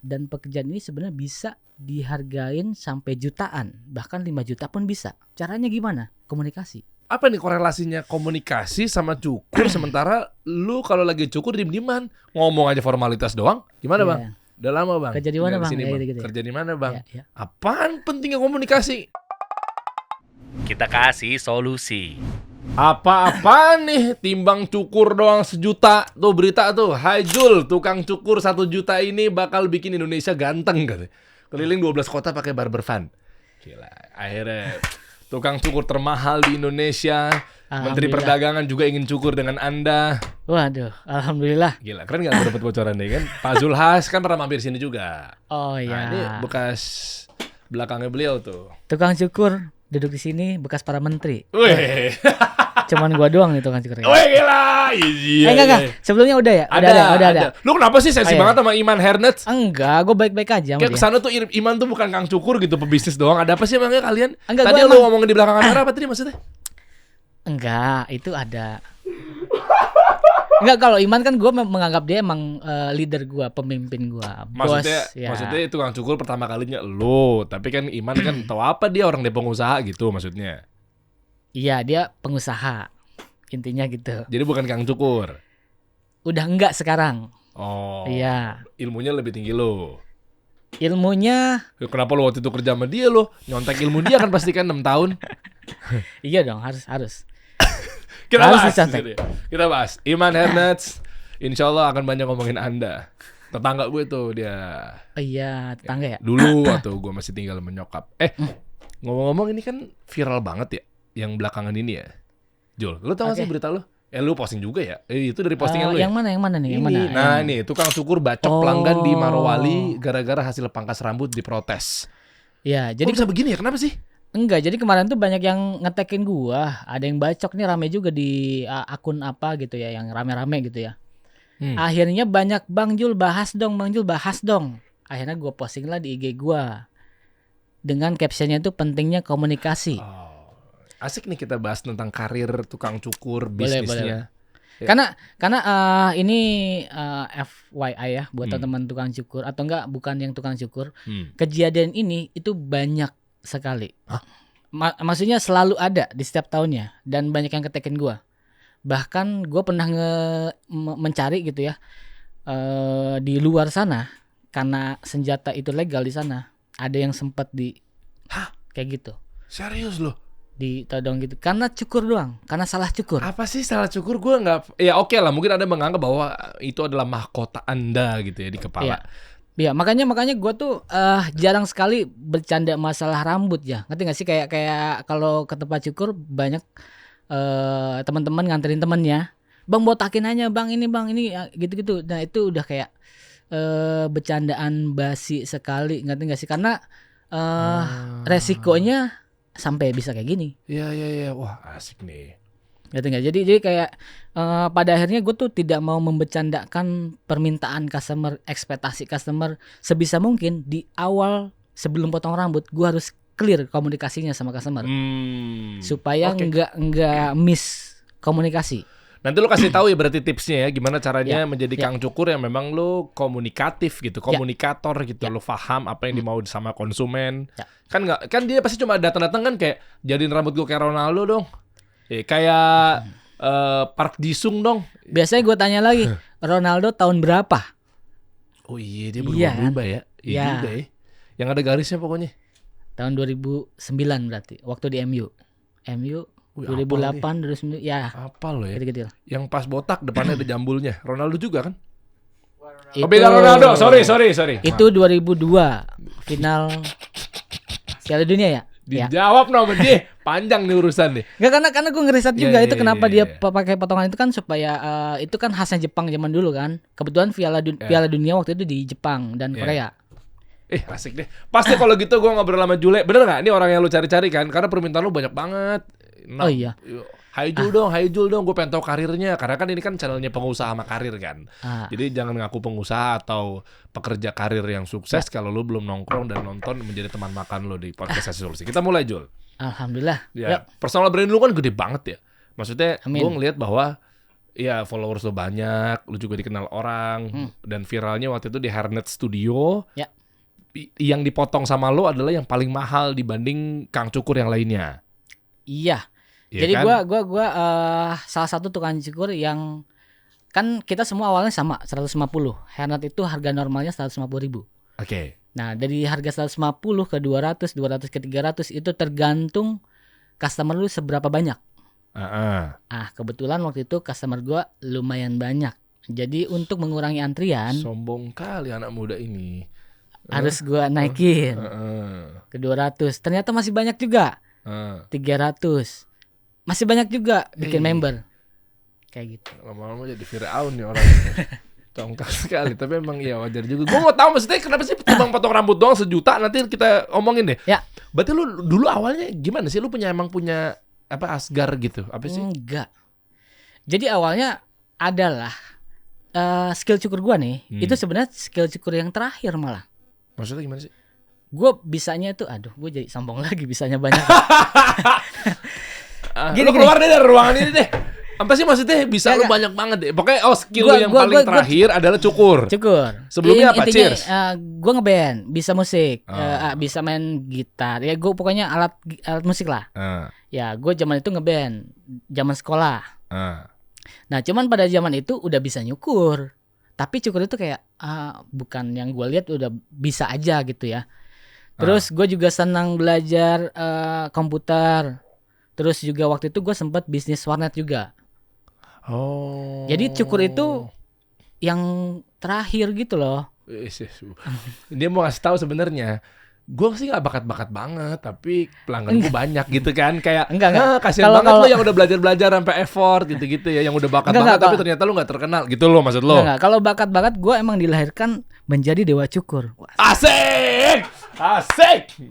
dan pekerjaan ini sebenarnya bisa dihargain sampai jutaan, bahkan 5 juta pun bisa. Caranya gimana? Komunikasi. Apa nih korelasinya komunikasi sama cukur sementara lu kalau lagi cukur diem-dieman, ngomong aja formalitas doang? Gimana Bang? Iya. Udah lama Bang. Kerja di mana, Tinggal Bang? sini, Ya, Bang. gitu-gitu ya. Kerja di mana Bang? Ya. Apaan pentingnya komunikasi? Kita kasih solusi. Apa-apaan nih timbang cukur doang 1 juta. Tuh berita tuh, Hai Jul, tukang cukur 1 juta ini bakal bikin Indonesia ganteng katanya. Keliling 12 kota pakai barber van. Gila, akhirnya tukang cukur termahal di Indonesia. Menteri Alhamdulillah. Perdagangan juga ingin cukur dengan Anda. Waduh, alhamdulillah. Gila, keren gak gue dapet bocoran deh kan? Pak Zulhas kan pernah mampir sini juga. Oh Nah, ini ya. bekas belakangnya beliau tuh. Tukang cukur duduk di sini bekas para menteri. Wih, Cuman gua doang nih tukang cukur. wih gila. Iya, Enggak. Sebelumnya udah ya? Udah ada. Lu kenapa sih sensi Oh, iya. banget sama Iman Hernets? Enggak, gua baik-baik aja sama Kayak dia. kesana tuh Iman tuh bukan kang cukur gitu, pebisnis doang. Ada apa sih emangnya kalian? Enggak, Tadi gua lu emang- ngomongin di belakang kamera apa tadi maksudnya? Enggak, itu ada. Enggak, kalau Iman kan gua menganggap dia emang leader gua, pemimpin gua, bos. Maksudnya itu kang cukur pertama kalinya lu. Tapi kan Iman kan tahu apa dia orang dia pengusaha gitu maksudnya. Iya, dia pengusaha. Intinya gitu. Jadi bukan kang cukur. Udah enggak sekarang. Oh. Iya. Ilmunya lebih tinggi lu. Ilmunya Ya, kenapa lu waktu itu kerja sama dia lu? Nyontek ilmu dia kan pasti kan 6 tahun. iya dong, harus. Kita Harus bahas. dicontek. Kita bahas. Iman Hernets, insya Allah akan banyak ngomongin Anda. Tetangga gue tuh dia. Iya, tetangga ya. Dulu waktu gue masih tinggal sama nyokap. Ngomong-ngomong ini kan viral banget ya, yang belakangan ini ya. Jul, lu tau gak sih Oke. berita lu? Lu posting juga ya? Itu dari postingan lu ya? Yang mana nih? Yang Ini. mana? Nah nih, tukang cukur bacok Oh. pelanggan di Marowali gara-gara hasil pangkas rambut diprotes. Ya, Jadi jadi bisa begini ya? Kenapa sih? enggak, jadi kemarin tuh banyak yang ngetekin gua, ada yang bacok nih rame juga di akun apa gitu ya, yang rame-rame gitu ya. Akhirnya banyak Bang Jul bahas dong. Akhirnya gua posting lah di IG gua. Dengan captionnya tuh pentingnya komunikasi. Oh, asik nih kita bahas tentang karir tukang cukur, Boleh. bisnisnya. Ya. Karena ini FYI ya buat teman-teman tukang cukur atau enggak bukan yang tukang cukur. Kejadian ini itu banyak sekali. Hah? Maksudnya selalu ada di setiap tahunnya dan banyak yang ketekin gua. Bahkan gua pernah mencari gitu ya di luar sana karena senjata itu legal di sana. Ada yang sempat kayak gitu. Serius loh? Ditodong gitu karena cukur doang, karena salah cukur. Apa sih salah cukur? Gue nggak. Ya oke lah, mungkin Anda menganggap bahwa itu adalah mahkota Anda gitu ya di kepala. Iya, makanya gue tuh jarang sekali bercanda masalah rambut ya. Ngerti gak sih kayak kalau ke tempat cukur banyak teman-teman nganterin temennya, Bang botakin aja Bang ini ya, gitu-gitu. Nah itu udah kayak bercandaan basi sekali, ngerti gak sih? Karena resikonya sampai bisa kayak gini. Iya. Wah asik nih. Ngerti gak? Jadi kayak pada akhirnya gue tuh tidak mau membercandakan permintaan customer, ekspektasi customer. Sebisa mungkin di awal sebelum potong rambut gue harus clear komunikasinya sama customer supaya Oke. nggak miss komunikasi. Nanti lu kasih tahu ya berarti tipsnya ya gimana caranya Ya, menjadi ya. kang cukur yang memang lu komunikatif gitu, komunikator gitu, lu paham apa yang dimau sama konsumen. Ya. Kan dia pasti cuma datang-datang kan kayak jadiin rambut gua kayak Ronaldo dong. Kayak Park Ji-sung dong. Biasanya gue tanya lagi, Ronaldo tahun berapa? Oh iya dia Iya, berubah-ubah ya. Iya Iya. juga ya. Yang ada garisnya pokoknya. Tahun 2009 berarti, waktu di MU. Wih, 2008, 2009, ya Apa lo ya? gitu-gitu. Yang pas botak depannya ada jambulnya. Ronaldo juga kan? Itu, Oh beda Ronaldo. Sorry. Itu 2002 final Piala Dunia ya? Ya. Dijawab nama dia. Panjang nih urusan nih. Nggak, karena gue ngeriset juga Iya, itu iya, kenapa iya, dia iya. pakai potongan itu kan supaya itu kan khasnya Jepang zaman dulu kan. Kebetulan Piala Dunia waktu itu di Jepang dan Iya. Korea. Asik deh. Pasti kalau gitu gue ngobrol sama Jule. Bener gak? Ini orang yang lu cari-cari kan? Karena permintaan lu banyak banget. Nah, Oh iya. Hai Jul dong. Gue pengen tahu karirnya. Karena kan ini kan channelnya pengusaha sama karir kan. Jadi jangan ngaku pengusaha atau pekerja karir yang sukses kalau lu belum nongkrong dan nonton menjadi teman makan lu di podcast Sesi Solusi. Kita mulai Jul. Alhamdulillah. Ya, personal brand lu kan gede banget ya. Maksudnya Amin. gue ngelihat bahwa Iya, followers lo banyak, lu juga dikenal orang, dan viralnya waktu itu di Hairnet Studio. Ya. Yang dipotong sama lo adalah yang paling mahal dibanding Kang Cukur yang lainnya. Iya. Iya Jadi kan? gua salah satu tukang cukur yang kan kita semua awalnya sama 150. Hairnet itu harga normalnya 150.000. Oke. Nah, dari harga 150 ke 200, 200 ke 300 itu tergantung customer lu seberapa banyak. Kebetulan waktu itu customer gua lumayan banyak. Jadi untuk mengurangi antrian Sombong kali anak muda ini. harus gua naikin ke 200. Ternyata masih banyak juga. 300. Masih banyak juga bikin member. Kayak gitu. Lama-lama jadi Firaun nih orang. Congkak sekali, tapi emang iya wajar juga. Gue mau tahu maksudnya kenapa sih timbang potong rambut doang 1 juta, nanti kita omongin deh. Ya. Berarti lu dulu awalnya gimana sih? Lu punya apa asgar gitu? Apa sih? Enggak. Jadi awalnya adalah skill cukur gua nih, itu sebenarnya skill cukur yang terakhir malah. Maksudnya gimana sih? Gue bisanya itu, gue jadi sombong lagi, bisanya banyak. Lu keluar deh dari ruangan ini deh. Apa sih maksudnya bisa lu banyak banget deh. Pokoknya skill lu yang paling terakhir adalah cukur. Sebelumnya apa? Cheers. Gue ngeband, bisa musik, bisa main gitar. Ya gue pokoknya alat musik lah. Ya gue zaman itu ngeband, zaman sekolah. Nah cuman pada zaman itu udah bisa nyukur. Tapi cukur itu kayak bukan yang gue lihat, udah bisa aja gitu ya. Terus gue juga senang belajar komputer. Terus juga waktu itu gue sempat bisnis warnet juga. Jadi cukur itu yang terakhir gitu loh. Dia mau ngasih tahu sebenarnya, gue sih nggak bakat-bakat banget, tapi pelanggan gue banyak gitu kan. Kayak kasian banget lo yang udah belajar sampai effort gitu-gitu ya, yang udah bakat banget tapi ternyata lo nggak terkenal gitu loh maksud lo. Kalau bakat-bakat gue emang dilahirkan menjadi dewa cukur. Asik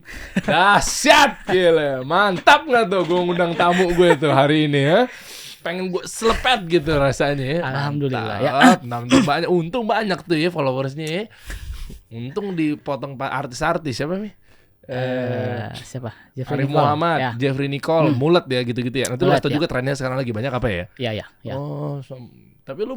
dahsyat, gila mantap nggak tuh gue ngundang tamu gue tuh hari ini ya. Pengen gue selepet gitu rasanya ya. Alhamdulillah ya. Untung banyak tuh ya followersnya ya. Untung dipotong artis-artis siapa nih? Siapa? Jeffrey Muhammad, ya. Jeffrey Nicole, Mulet ya gitu-gitu ya. Nanti lu tahu juga trennya sekarang lagi banyak apa ya? Iya. Tapi lu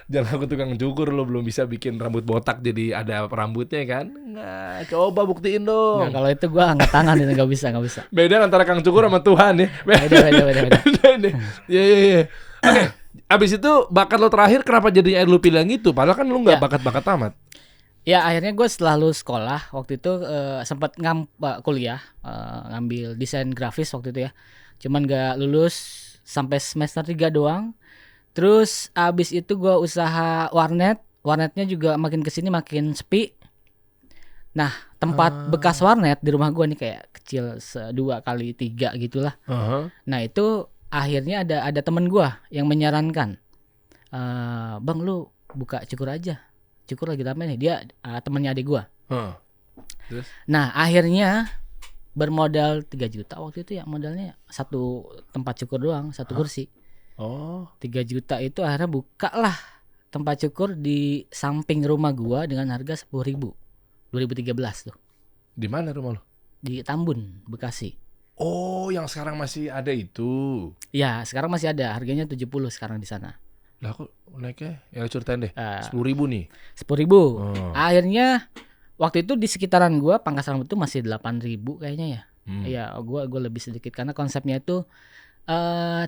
jangan aku tukang cukur, lu belum bisa bikin rambut botak jadi ada rambutnya kan? Nggak, coba buktiin dong. Nah, kalau itu gua angkat tangan itu nggak bisa. Beda antara kang cukur sama Tuhan ya. Beda. Iya. Oke, abis itu bakat lo terakhir kenapa jadinya lu pilih yang itu? Padahal kan lu nggak bakat-bakat amat. Ya akhirnya gue setelah lulus sekolah waktu itu sempat kuliah ngambil desain grafis waktu itu ya. Cuman gak lulus sampai semester 3 doang. Terus abis itu gue usaha warnetnya juga makin kesini makin sepi. Nah tempat bekas warnet di rumah gue nih kayak kecil 2x3 gitulah. Nah itu akhirnya ada temen gue yang menyarankan, bang lu buka cukur aja. Cukur lagi rame nih, dia temannya adik gua. Terus? Nah akhirnya bermodal 3 juta waktu itu ya, modalnya satu tempat cukur doang, satu kursi. 3 juta itu akhirnya buka lah tempat cukur di samping rumah gua dengan harga 10.000. 2013 tuh. Di mana rumah lu? Di Tambun, Bekasi. Oh, yang sekarang masih ada itu? Ya, sekarang masih ada, harganya 70 sekarang di sana. Lah kok naiknya? Ya ceritain deh. 10.000 nih. 10.000. Akhirnya waktu itu di sekitaran gua pangkas rambut itu masih 8.000 kayaknya ya. Iya, gua lebih sedikit karena konsepnya itu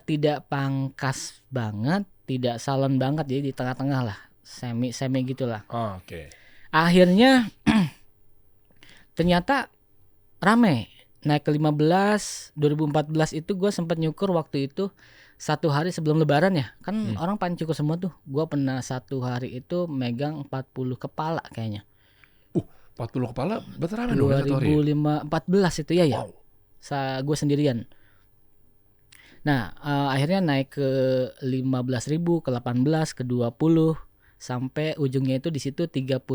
tidak pangkas banget, tidak salon banget, jadi di tengah-tengah lah, semi gitulah. Oke. Akhirnya ternyata rame, naik ke 15. 2014 itu gua sempat nyukur waktu itu 1 hari sebelum lebaran ya, kan orang pengen cukur semua tuh. Gua pernah 1 hari itu megang 40 kepala kayaknya. 40 kepala berarti rame dong 2014 itu ya. Wow. Gue sendirian. Nah akhirnya naik ke 15.000, ke 18, ke 20, sampai ujungnya itu di situ 35.000.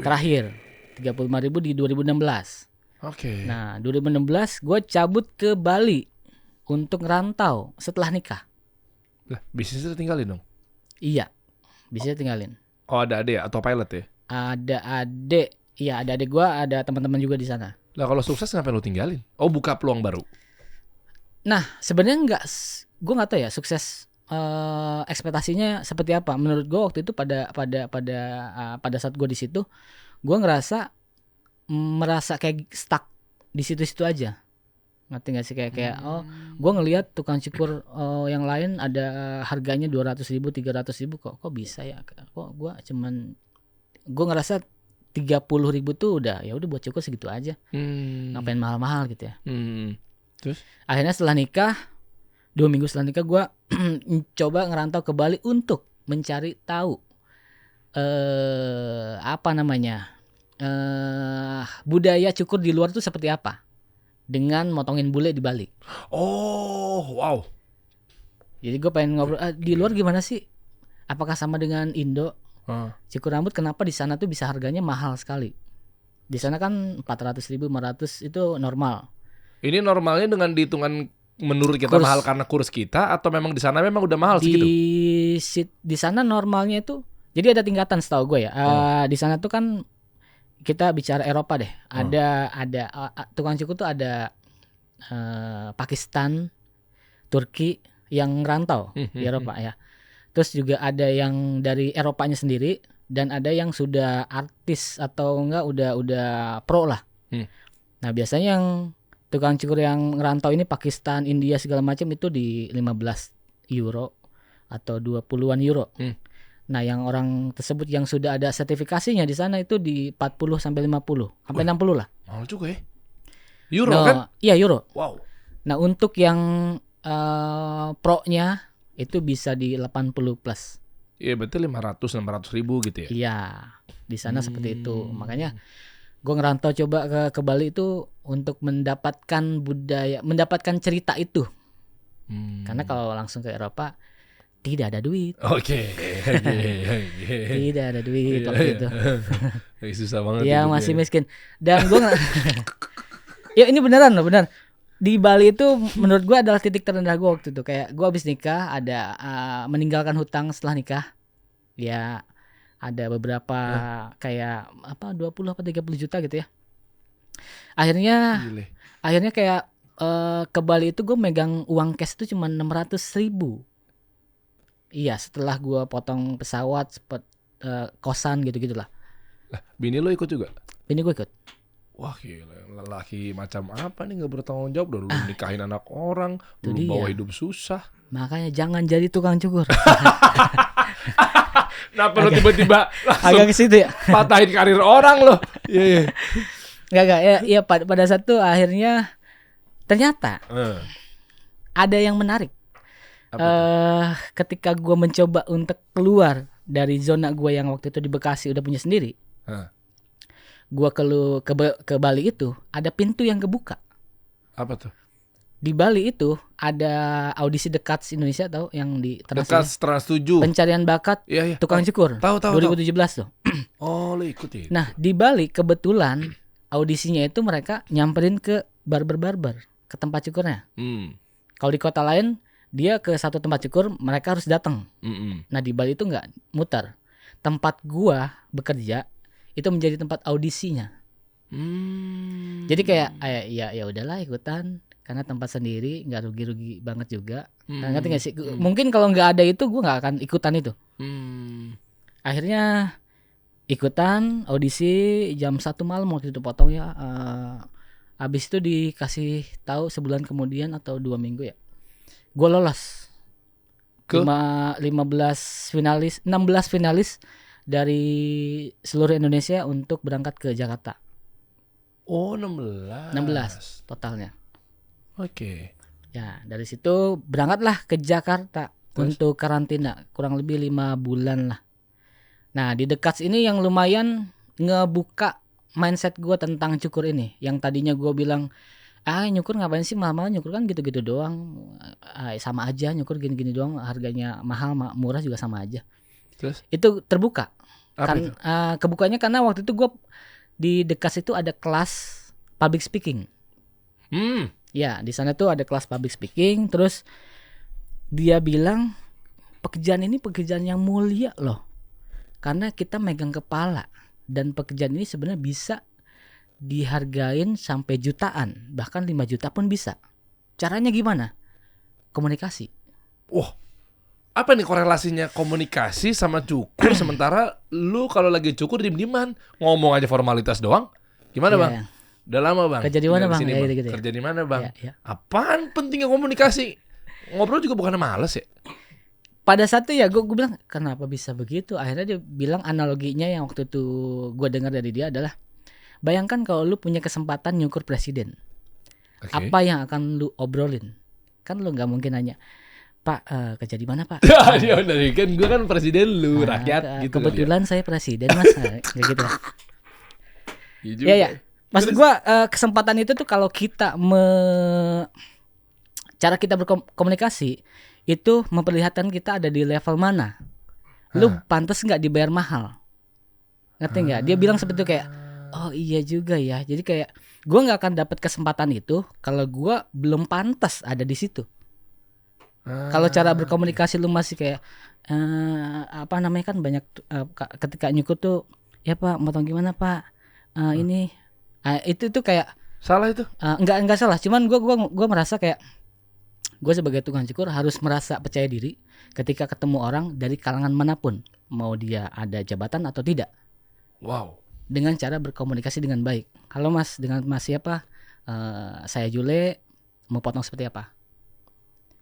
Terakhir 35.000 di 2016. Oke. Nah 2016 gue cabut ke Bali untuk ngerantau setelah nikah. Lah, bisnisnya tinggalin dong? Iya, bisnisnya tinggalin. Oh, ada adik atau pilot ya? Ada adik, iya ada adik gua, ada teman-teman juga di sana. Lah kalau sukses ngapain lu tinggalin? Oh, buka peluang baru? Nah, sebenarnya gue nggak tahu ya sukses ekspektasinya seperti apa. Menurut gue waktu itu pada saat gue di situ, gue merasa kayak stuck di situ-situ aja. Ngerti gak sih kayak gue ngelihat tukang cukur yang lain ada harganya 200.000, 300.000, kok bisa ya? Kok gue ngerasa 30.000 tuh udah buat cukur segitu aja. Ngapain mahal-mahal gitu ya. Terus akhirnya setelah nikah 2 minggu setelah nikah gue coba ngerantau ke Bali untuk mencari tahu budaya cukur di luar tuh seperti apa dengan motongin bule di Bali. Oh, wow. Jadi gue pengen ngobrol di luar gimana sih? Apakah sama dengan Indo? Cukur rambut kenapa di sana tuh bisa harganya mahal sekali? Di sana kan 400.000, 500 itu normal. Ini normalnya dengan dihitungan menurut kita mahal karena kurs kita atau memang di sana memang udah mahal segitu? Di sana normalnya itu jadi ada tingkatan setahu gue ya. Di sana tuh kan kita bicara Eropa deh. Ada tukang cukur tuh ada Pakistan, Turki yang ngerantau di Eropa ya. Terus juga ada yang dari Eropanya sendiri dan ada yang sudah artis atau enggak udah pro lah. Nah, biasanya yang tukang cukur yang ngerantau ini Pakistan, India segala macam itu di 15 euro atau 20-an euro. Nah, yang orang tersebut yang sudah ada sertifikasinya di sana itu di 40 sampai 50, sampai 60 lah. Mahal juga ya. Euro kan? Iya, euro. Wow. Nah, untuk yang pro-nya itu bisa di 80 plus. Iya, betul 500-600 ribu gitu ya. Iya, di sana seperti itu. Makanya gue ngerantau coba ke Bali itu untuk mendapatkan cerita itu. Karena kalau langsung ke Eropa tidak ada duit. Oke. Tidak ada duit waktu itu. Susah banget. Ya masih miskin. Dan gue ya ini beneran loh, benar. Di Bali itu menurut gue adalah titik terendah gue waktu itu. Kayak gue habis nikah ada meninggalkan hutang setelah nikah. Ya ada beberapa kayak 20 apa 30 juta gitu ya. Akhirnya kayak ke Bali itu gue megang uang cash itu cuma 600.000. Iya, setelah gue potong pesawat, kosan gitu-gitulah. Bini lo ikut juga? Bini gue ikut. Wah, gila, lelaki macam apa nih nggak bertanggung jawab, udah nikahin anak orang, belum bawa hidup susah. Makanya jangan jadi tukang cukur. Nah, perlu tiba-tiba agak ke situ ya. Patahin karir orang loh. Iya. Enggak ya pada saat itu akhirnya ternyata ada yang menarik. Ketika gue mencoba untuk keluar dari zona gue yang waktu itu di Bekasi udah punya sendiri, gue ke Bali itu ada pintu yang kebuka. Apa tuh? Di Bali itu ada audisi The Cuts Indonesia, tahu yang di Trans 7 pencarian bakat tukang cukur tahu 2017 tuh. Oh, lo ikut ya? Nah, di Bali kebetulan audisinya itu mereka nyamperin ke barber ke tempat cukurnya. Kalau di kota lain dia ke satu tempat cukur mereka harus datang. Nah, di Bali itu nggak muter. Tempat gua bekerja itu menjadi tempat audisinya. Jadi kayak ya udahlah ikutan karena tempat sendiri nggak rugi banget juga. Nah, ngerti nggak sih? Mungkin kalau nggak ada itu gua nggak akan ikutan itu. Akhirnya ikutan audisi jam 1 malam waktu itu potongnya. Habis itu dikasih tahu sebulan kemudian atau 2 minggu ya. Gue lolos ke 16 finalis dari seluruh Indonesia untuk berangkat ke Jakarta. Oh, 16 totalnya. Oke. Ya, dari situ berangkatlah ke Jakarta. Terus? Untuk karantina kurang lebih 5 bulan lah. Nah, di dekat ini yang lumayan ngebuka mindset gue tentang cukur ini. Yang tadinya gue bilang nyukur ngapain sih, mahal-mahal, nyukur kan gitu-gitu doang, sama aja, nyukur gini-gini doang, harganya mahal murah juga sama aja. Terus? Itu terbuka. Kebukanya karena waktu itu gue di dekat itu ada kelas public speaking. Ya, di sana tuh ada kelas public speaking. Terus dia bilang pekerjaan ini pekerjaan yang mulia loh, karena kita megang kepala dan pekerjaan ini sebenarnya bisa dihargain sampai jutaan, bahkan 5 juta pun bisa. Caranya gimana? Komunikasi. Wah, apa nih korelasinya komunikasi sama cukur sementara lu kalau lagi cukur diem-dieman, ngomong aja formalitas doang. Gimana, Iya, Bang? iya. Udah lama, Bang. Kerja di mana, Tinggal Bang? sini, Ya, gitu ya. Kerja di mana, Bang? Iya, iya. Apaan pentingnya komunikasi? Ngobrol juga bukannya males ya? Pada saat itu ya gue bilang kenapa bisa begitu. Akhirnya dia bilang analoginya yang waktu itu gue dengar dari dia adalah, bayangkan kalau lu punya kesempatan nyukur presiden, Oke. apa yang akan lu obrolin? Kan lu nggak mungkin nanya, Pak, kerja di mana Pak? Ya benar kan, gue kan presiden lu, Nah, rakyat gitu. kebetulan saya presiden Mas. Kayak gitu. Iya Ya ya. Maksud gue kesempatan itu tuh kalau kita cara kita berkomunikasi itu memperlihatkan kita ada di level mana. Lu pantas nggak dibayar mahal? Ngerti nggak? Dia bilang seperti itu kayak, oh iya juga ya. Jadi kayak gue nggak akan dapat kesempatan itu kalau gue belum pantas ada di situ. Kalau cara berkomunikasi lu masih kayak apa namanya kan banyak ketika nyukur tuh, ya Pak, motong gimana Pak? Ini itu tuh kayak Salah itu. enggak salah. Cuman gue merasa kayak gue sebagai tukang cukur harus merasa percaya diri ketika ketemu orang dari kalangan manapun, mau dia ada jabatan atau tidak. Wow. Dengan cara berkomunikasi dengan baik. Halo Mas, dengan Mas siapa? Saya Jule, mau potong seperti apa?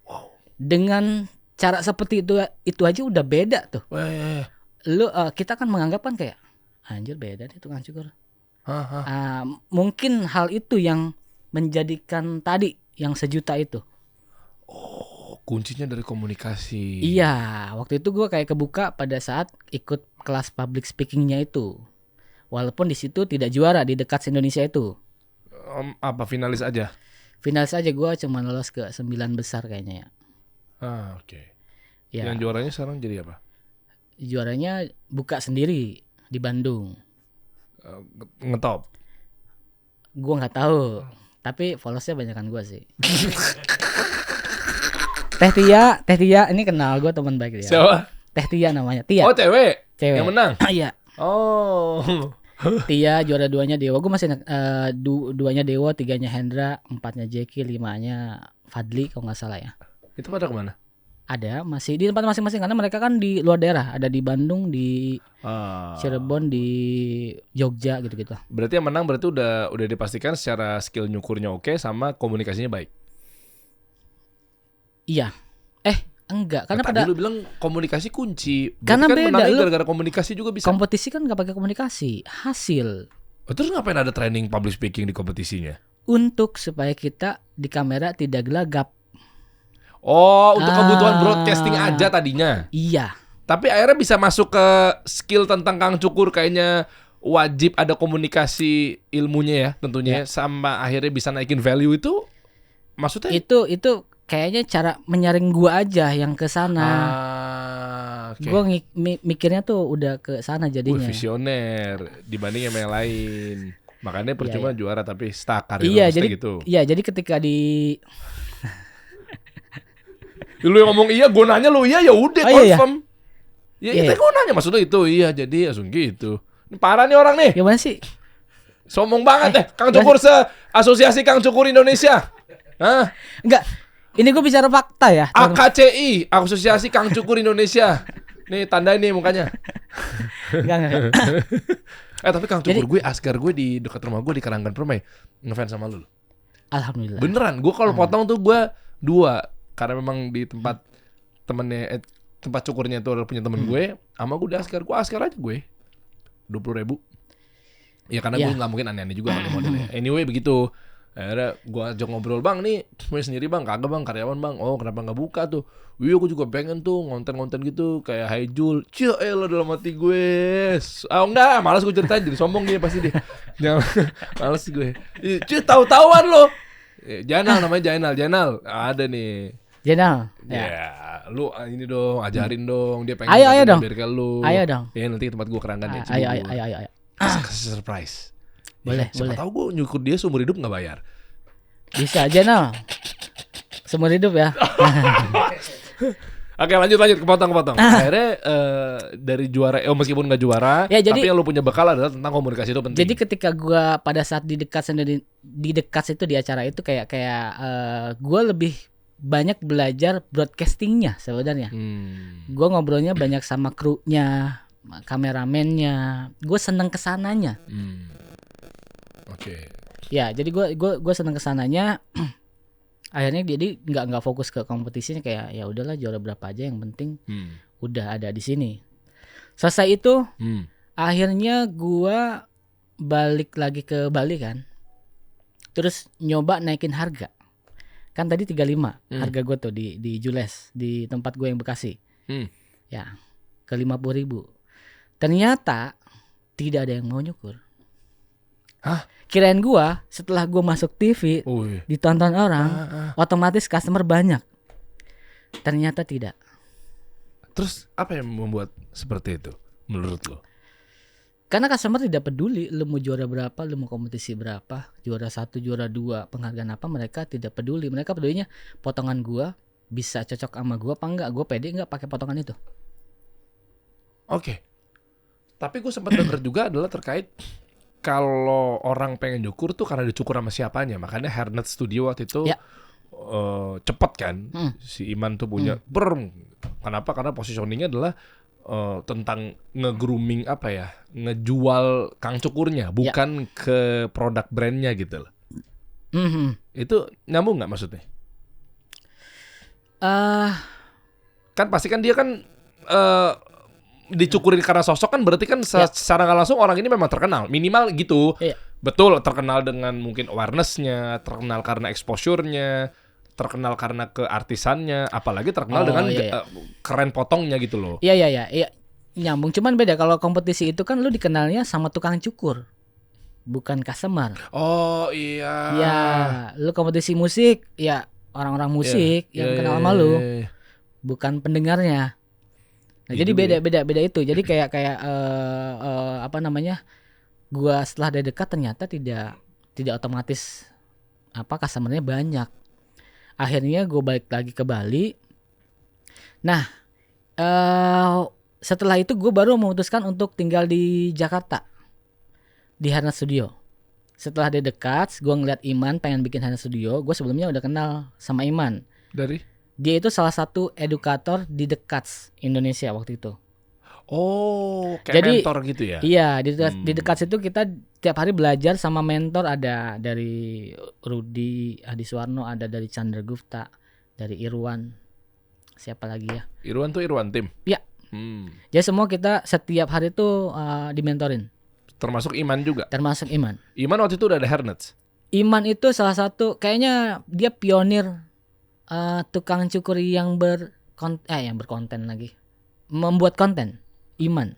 Wow. Dengan cara seperti itu aja udah beda tuh. Weh. Lu kita kan menganggap kan kayak anjir beda nih tukang cukur. Mungkin hal itu yang menjadikan tadi yang 1 juta itu. Oh, kuncinya dari komunikasi. Iya, waktu itu gue kayak kebuka pada saat ikut kelas public speakingnya itu. Walaupun di situ tidak juara di dekat Indonesia itu. Apa finalis aja? Finalis aja gue cuma lolos ke 9 besar kayaknya ya. Oke. Ya. Yang juaranya sekarang jadi apa? Juaranya buka sendiri di Bandung. Ngetop. Gue nggak tahu, tapi followersnya banyakan gue sih. Teh Tia, ini kenal gue teman baik dia. Siapa? Teh Tia namanya, Tia. Oh, cewek. Cewek. Yang menang. Iya. Oh. Tia juara 2-nya Dewa. Gue masih 2-nya Dewa, 3-nya Hendra, 4-nya Jeki, 5-nya Fadli kalau nggak salah ya. Itu pada kemana? Ada masih di tempat masing-masing karena mereka kan di luar daerah, ada di Bandung, di Cirebon, di Jogja gitu-gitu. Berarti yang menang berarti udah dipastikan secara skill nyukurnya oke sama komunikasinya baik. Iya. Enggak, karena tadi pada lu bilang komunikasi kunci. Berarti karena kan beda, menangnya lu gara-gara komunikasi juga bisa. kompetisi kan nggak pakai komunikasi, hasil. Terus ngapain ada training public speaking di kompetisinya? Untuk supaya kita di kamera tidak gelagap. Oh, untuk kebutuhan broadcasting aja tadinya. Iya. Tapi akhirnya bisa masuk ke skill tentang Kang Cukur, kayaknya wajib ada komunikasi ilmunya ya tentunya, sama akhirnya bisa naikin value itu. Maksudnya? Itu kayaknya cara menyaring gua aja yang ke sana. Okay. Gua mikirnya tuh udah ke sana jadinya. Visioner dibanding yang lain. Makanya percuma juara tapi stuck karir gitu. Iya, jadi ketika di lu yang ngomong iya, gue nanya lu iya, ya udah confirm. Iya, gue nanya maksudnya itu iya, jadi langsung gitu. Ini parah nih orang nih. Gimana sih? Sombong banget Kang Cukur Asosiasi Kang Cukur Indonesia. Enggak. Ini gue bicara fakta ya. AKCI, Asosiasi Kang Cukur Indonesia. Nih tandain nih mukanya. Enggak. Tapi Kang Cukur gue, Asgar gue di dekat rumah gue di Karanggan Permai, ngefans sama lu. Alhamdulillah. Beneran, gue kalau potong tuh gue 2. Karena memang di tempat temennya, tempat cukurnya itu punya temen gue, sama gue di Asgar. Gue Asgar aja gue 20.000. Ya karena gue gak mungkin aneh-aneh juga kali modelnya. Anyway begitu. Akhirnya gue ajak ngobrol, bang nih gue sendiri bang, kagak bang, karyawan bang. Oh kenapa gak buka tuh? Wih aku juga pengen tuh ngonten-ngonten gitu kayak Haijul. Cia lo dalam hati gue. Enggak, malas gue ceritain, jadi sombong dia pasti dia. Jangan, malas gue. Cia tahu-tahuan lo. Jainal namanya, Jainal. Ada nih. Jainal. Ya, lu ini dong, ajarin dong. Dia pengen ayo dong. Biar ke lu. Ayo dong. Ya nanti tempat gue Keranggan ya. Ayo. Kasih surprise. Boleh. Siapa tahu gue nyukur dia seumur hidup nggak bayar. Bisa Jainal. Seumur hidup ya. Oke, lanjut kepotong. Akhirnya dari juara, meskipun nggak juara, ya, tapi yang lu punya bekal adalah tentang komunikasi itu penting. Jadi ketika gue pada saat di dekat situ di acara itu kayak gue lebih banyak belajar broadcastingnya sebenarnya. Gue ngobrolnya banyak sama krunya, kameramennya. Gue seneng kesananya. Oke. Ya, jadi gue seneng kesananya. Akhirnya jadi nggak fokus ke kompetisinya, kayak ya udahlah juara berapa aja yang penting udah ada di sini. Selesai itu akhirnya gue balik lagi ke Bali kan. Terus nyoba naikin harga. Kan tadi 35 harga gue tuh di Jules, di tempat gue yang Bekasi. Ya, ke 50.000. Ternyata tidak ada yang mau nyukur. Hah? Kirain gue setelah gue masuk TV ditonton orang, otomatis customer banyak. Ternyata tidak. Terus apa yang membuat seperti itu menurut lo? Karena customer tidak peduli lu mau juara berapa, lu mau kompetisi berapa, juara 1, juara 2, penghargaan apa, mereka tidak peduli. Mereka pedulinya potongan gua bisa cocok sama gua apa enggak, gua pede enggak pakai potongan itu. Oke. Tapi gue sempat denger juga adalah terkait kalau orang pengen cukur tuh karena dicukur sama siapanya. Makanya Hairnet Studio waktu itu cepet kan. Si Iman tuh punya kenapa? Karena positioningnya adalah tentang nge-grooming apa ya, ngejual kang cukurnya, bukan ke produk brandnya gitu loh. Itu nyambung nggak maksudnya? Kan pasti kan dia kan dicukurin karena sosok kan, berarti kan secara nggak langsung orang ini memang terkenal, minimal gitu. Betul, terkenal dengan mungkin awareness-nya, terkenal karena exposure-nya, terkenal karena keartisannya, apalagi terkenal dengan keren potongnya gitu loh. Iya, nyambung. Cuman beda kalau kompetisi itu kan lu dikenalnya sama tukang cukur, bukan customer. Oh iya. Ya, lu kompetisi musik, ya orang-orang musik yang kenal sama lu, bukan pendengarnya. Nah, jadi beda itu. Jadi kayak apa namanya? Gua setelah dari dekat ternyata tidak otomatis customernya banyak. Akhirnya gue balik lagi ke Bali. Nah, setelah itu gue baru memutuskan untuk tinggal di Jakarta, di Hairnet Studio. Setelah dia dekat, gue ngeliat Iman pengen bikin Hairnet Studio. Gue sebelumnya udah kenal sama Iman. Dari? Dia itu salah satu edukator di The Cuts Indonesia waktu itu. Oh, kayak jadi, mentor gitu ya? Iya, di The Cuts itu kita tiap hari belajar sama mentor, ada dari Rudy Hadiswarno, ada dari Chandra Gupta, dari Irwan, siapa lagi ya? Irwan tuh Irwan Tim? Iya. Jadi semua kita setiap hari tuh dimentorin. Termasuk Iman juga? Termasuk Iman. Iman waktu itu udah ada Hairnet? Iman itu salah satu, kayaknya dia pionir tukang cukur yang berkonten lagi, membuat konten. Iman.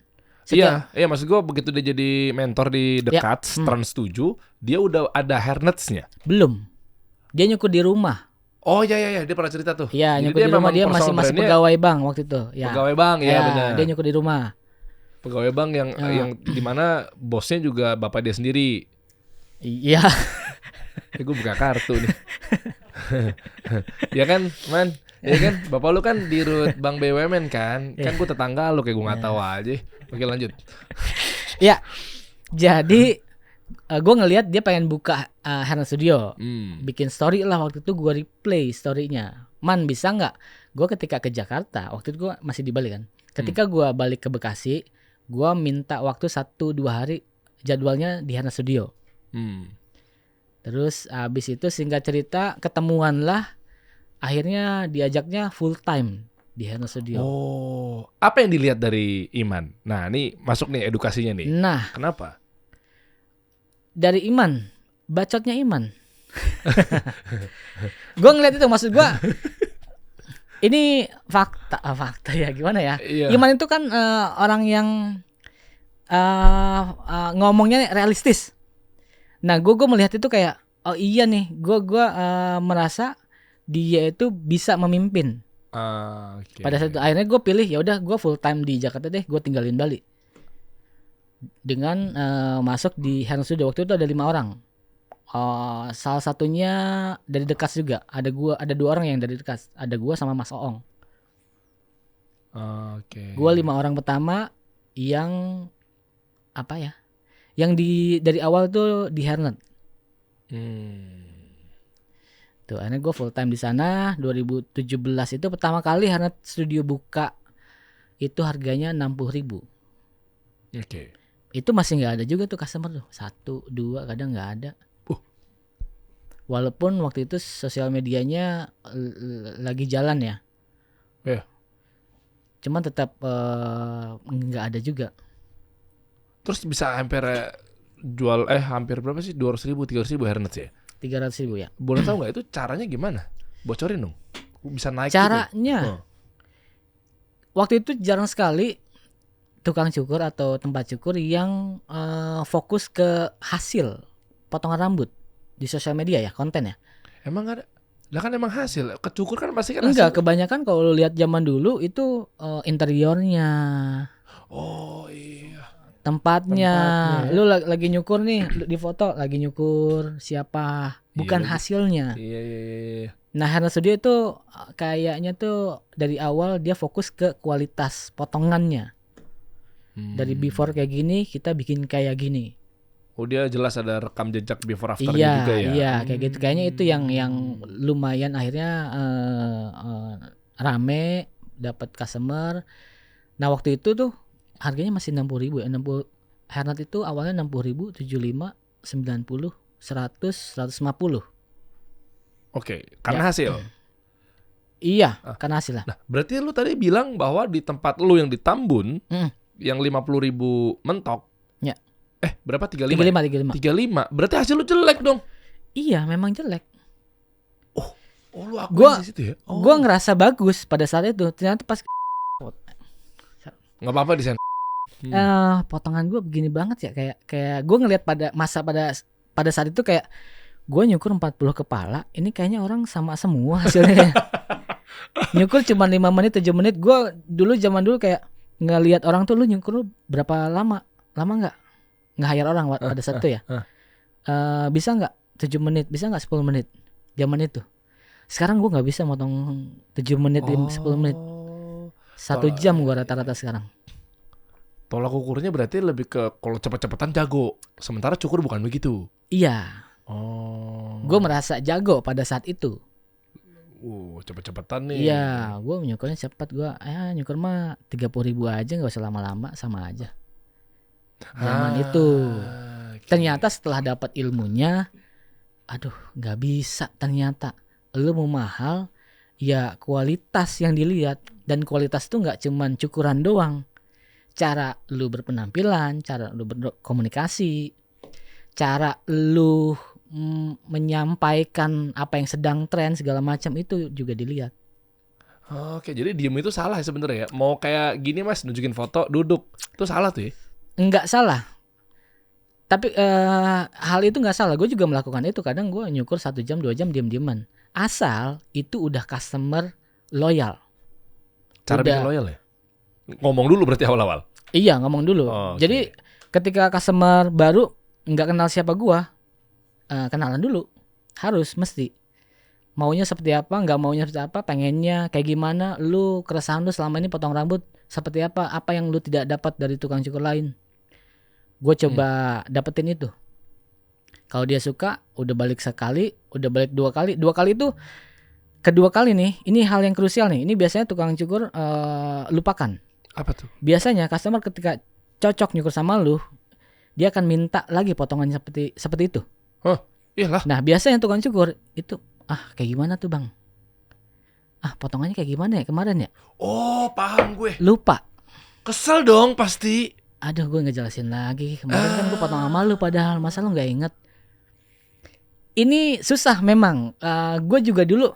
Iya, maksud gue begitu dia jadi mentor di The Cuts, Trans 7, dia udah ada Hairnets-nya? Belum. Dia nyukur di rumah. Oh iya, dia pernah cerita tuh. Iya, nyukur di rumah, dia masih pegawai bank waktu itu. Ya. Pegawai bank, ya benar. Dia nyukur di rumah. Pegawai bank yang dimana bosnya juga bapak dia sendiri. Iya. Gue buka kartu nih. Ya kan, Man? Ya kan, bapak lu kan di Rut Bank BUMN kan? Kan gue tetangga lu, kayak gue nggak tahu aja. Oke, lanjut. Ya, jadi gue ngelihat dia pengen buka Hairnet Studio, bikin story lah. Waktu itu gue replay storynya. Man, bisa nggak? Gue ketika ke Jakarta, waktu itu gue masih di Bali kan. Ketika gue balik ke Bekasi, gue minta waktu 1-2 hari jadwalnya di Hairnet Studio. Terus abis itu singkat cerita ketemuan lah. Akhirnya diajaknya full time di Hairnet Studio. Oh, apa yang dilihat dari Iman? Nah, ini masuk nih edukasinya nih. Nah, kenapa? Dari Iman, bacotnya Iman. Gue ngeliat itu, maksud gue, ini fakta ya, gimana ya? Iya. Iman itu kan orang yang ngomongnya realistis. Nah, gue melihat itu kayak, oh iya nih, gue merasa dia itu bisa memimpin. Pada saat itu akhirnya gue pilih, ya udah gue full time di Jakarta deh, gue tinggalin Bali. Dengan masuk di Hairnet Studio waktu itu ada 5 orang. Salah satunya dari The Cuts juga. Ada 2 orang yang dari The Cuts. Ada gue sama Mas Oong. Gue 5 orang pertama yang apa ya? Yang dari awal tuh di Hairnet. gitu. Akhirnya gue full time di sana. 2017 itu pertama kali Hairnet Studio buka, itu harganya 60.000. Oke. Itu masih nggak ada juga tuh customer tuh, 1, 2 kadang nggak ada. Walaupun waktu itu sosial medianya lagi jalan ya. Iya. Cuman tetap nggak ada juga. Terus bisa hampir jual hampir berapa sih? 200.000, 300.000 Hairnet ya? 300.000 ya. Boleh tahu nggak itu caranya gimana? Bocorin dong. Bisa naik Caranya, gitu. waktu itu jarang sekali tukang cukur atau tempat cukur yang fokus ke hasil potongan rambut di sosial media ya, konten ya. Emang ada? Lah kan emang hasil. Kecukur kan pasti kan Enggak, hasil. kebanyakan kalau lu lihat zaman dulu itu interiornya, Oh iya. tempatnya. Tempatnya, ya. Lu lagi nyukur nih, di foto lagi nyukur siapa, bukan Iya, hasilnya. Iya. Nah, Hairnet Studio itu kayaknya tuh dari awal dia fokus ke kualitas potongannya. Dari before kayak gini, kita bikin kayak gini. Oh dia jelas ada rekam jejak before afternya Iya, juga ya. iya, kayak gitu. Kayaknya itu yang lumayan akhirnya rame, dapat customer. Nah, waktu itu tuh harganya masih 60.000 ya. 60 Hairnet itu awalnya 60.000, 75, 90, 100, 150. Oke, karena hasil. Iya, karena hasil lah. Nah, berarti lu tadi bilang bahwa di tempat lu yang di Tambun, yang 50.000 mentok. Ya. Berapa? 35? 35. Berarti hasil lu jelek dong. Iya, memang jelek. Oh, lu akuin di situ ya? Oh. Gua ngerasa bagus pada saat itu. Ternyata pas Nggak apa-apa di sana. potongan gue begini banget ya, kayak gue ngelihat pada saat itu kayak gue nyukur 40 kepala, ini kayaknya orang sama semua hasilnya. Nyukur cuma 5 menit 7 menit. Gue zaman dulu kayak ngelihat orang tuh, lu nyukur berapa lama nggak nge-hire orang pada saat itu ya. Bisa nggak 7 menit, bisa nggak 10 menit zaman itu. Sekarang gue nggak bisa motong 7 menit 10 menit, 1 jam gue rata-rata sekarang. Tolak ukurnya berarti lebih ke kalau cepet-cepetan jago. Sementara cukur bukan begitu. Iya. Oh. Gue merasa jago pada saat itu. Cepet-cepetan nih. Iya, gue nyukurnya cepet. Gue nyukur mah 30.000 aja, nggak usah lama-lama, sama aja. Zaman itu. Okay. Ternyata setelah dapat ilmunya, aduh, nggak bisa. Ternyata lu mau mahal, ya kualitas yang dilihat. Dan kualitas itu nggak cuman cukuran doang. Cara lu berpenampilan, cara lu berkomunikasi, cara lu menyampaikan apa yang sedang tren segala macam itu juga dilihat. Oke, jadi diem itu salah ya sebenarnya ya. Mau kayak gini Mas, nunjukin foto, duduk. Itu salah tuh ya? Enggak salah. Tapi hal itu enggak salah. Gue juga melakukan itu. Kadang gue nyukur 1 jam, 2 jam diem-dieman. Asal itu udah customer loyal. Cara bikin loyal ya? Ngomong dulu berarti awal-awal? Iya, ngomong dulu. Jadi ketika customer baru enggak kenal siapa gue, kenalan dulu. Harus, mesti. Maunya seperti apa, enggak maunya seperti apa, pengennya kayak gimana, lu keresahan lu selama ini potong rambut seperti apa yang lu tidak dapat dari tukang cukur lain. Gue coba dapetin itu. Kalau dia suka, udah balik sekali, udah balik 2 kali. 2 kali itu, kedua kali nih, ini hal yang krusial nih. Ini biasanya tukang cukur lupakan. Apa tuh? Biasanya customer ketika cocok nyukur sama lu, dia akan minta lagi potongannya seperti itu. Iyalah. Nah, biasanya tukang cukur itu, kayak gimana tuh bang? Potongannya kayak gimana ya kemarin ya? Oh, paham gue. Lupa. Kesel dong pasti. Aduh, gue ngejelasin lagi. Kemarin kan gue potong sama lu, padahal masa lu gak inget? Ini susah memang. Gue juga dulu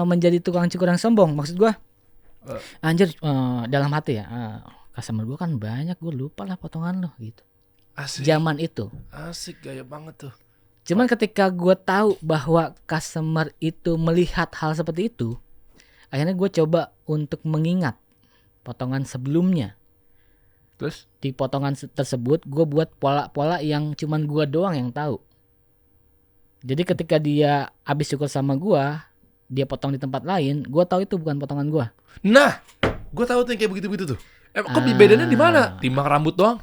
menjadi tukang cukur yang sombong. Maksud gue, anjir, dalam hati ya, customer gue kan banyak, gue lupa lah potongan lo gitu. Asik. Zaman itu. Asik, gaya banget tuh. Cuman ketika gue tahu bahwa customer itu melihat hal seperti itu, akhirnya gue coba untuk mengingat potongan sebelumnya. Terus? Di potongan tersebut gue buat pola-pola yang cuman gue doang yang tahu. Jadi ketika dia habis cukur sama gue, dia potong di tempat lain, gue tahu itu bukan potongan gue. Nah, gue tahu tuh yang kayak begitu-begitu tuh. Kok bedanya di mana? Timbang rambut doang?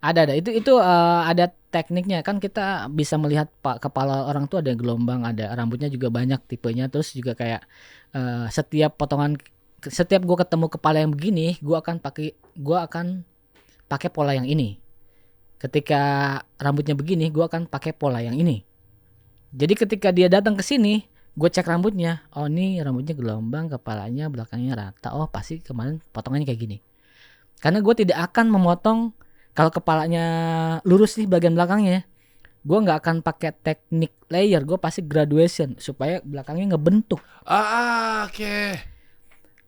Ada. Itu ada tekniknya kan kita bisa melihat kepala orang tuh ada gelombang, ada rambutnya juga banyak tipenya, terus juga kayak setiap gue ketemu kepala yang begini, gue akan pakai pola yang ini. Ketika rambutnya begini, gue akan pakai pola yang ini. Jadi ketika dia datang ke sini, gue cek rambutnya, oh ini rambutnya gelombang, kepalanya belakangnya rata, oh pasti kemarin potongannya kayak gini. Karena gue tidak akan memotong kalau kepalanya lurus nih bagian belakangnya, gue nggak akan pakai teknik layer, gue pasti graduation supaya belakangnya ngebentuk. Oke.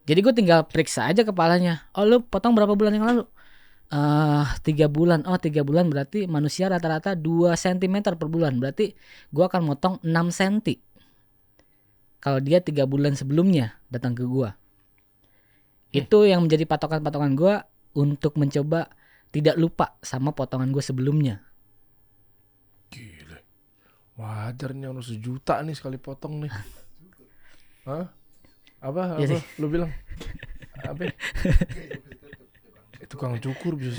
Jadi gue tinggal periksa aja kepalanya. Oh lu potong berapa bulan yang lalu? 3 bulan. Oh 3 bulan berarti manusia rata-rata 2 cm per bulan. Berarti gue akan motong 6 cm. Kalau dia 3 bulan sebelumnya datang ke gue. Itu yang menjadi patokan-patokan gue untuk mencoba tidak lupa sama potongan gue sebelumnya. Gila. Wajar nih orang 1 juta nih sekali potong nih. Hah? Apa? Ya, Lu bilang? Apa? Tukang cukur bisa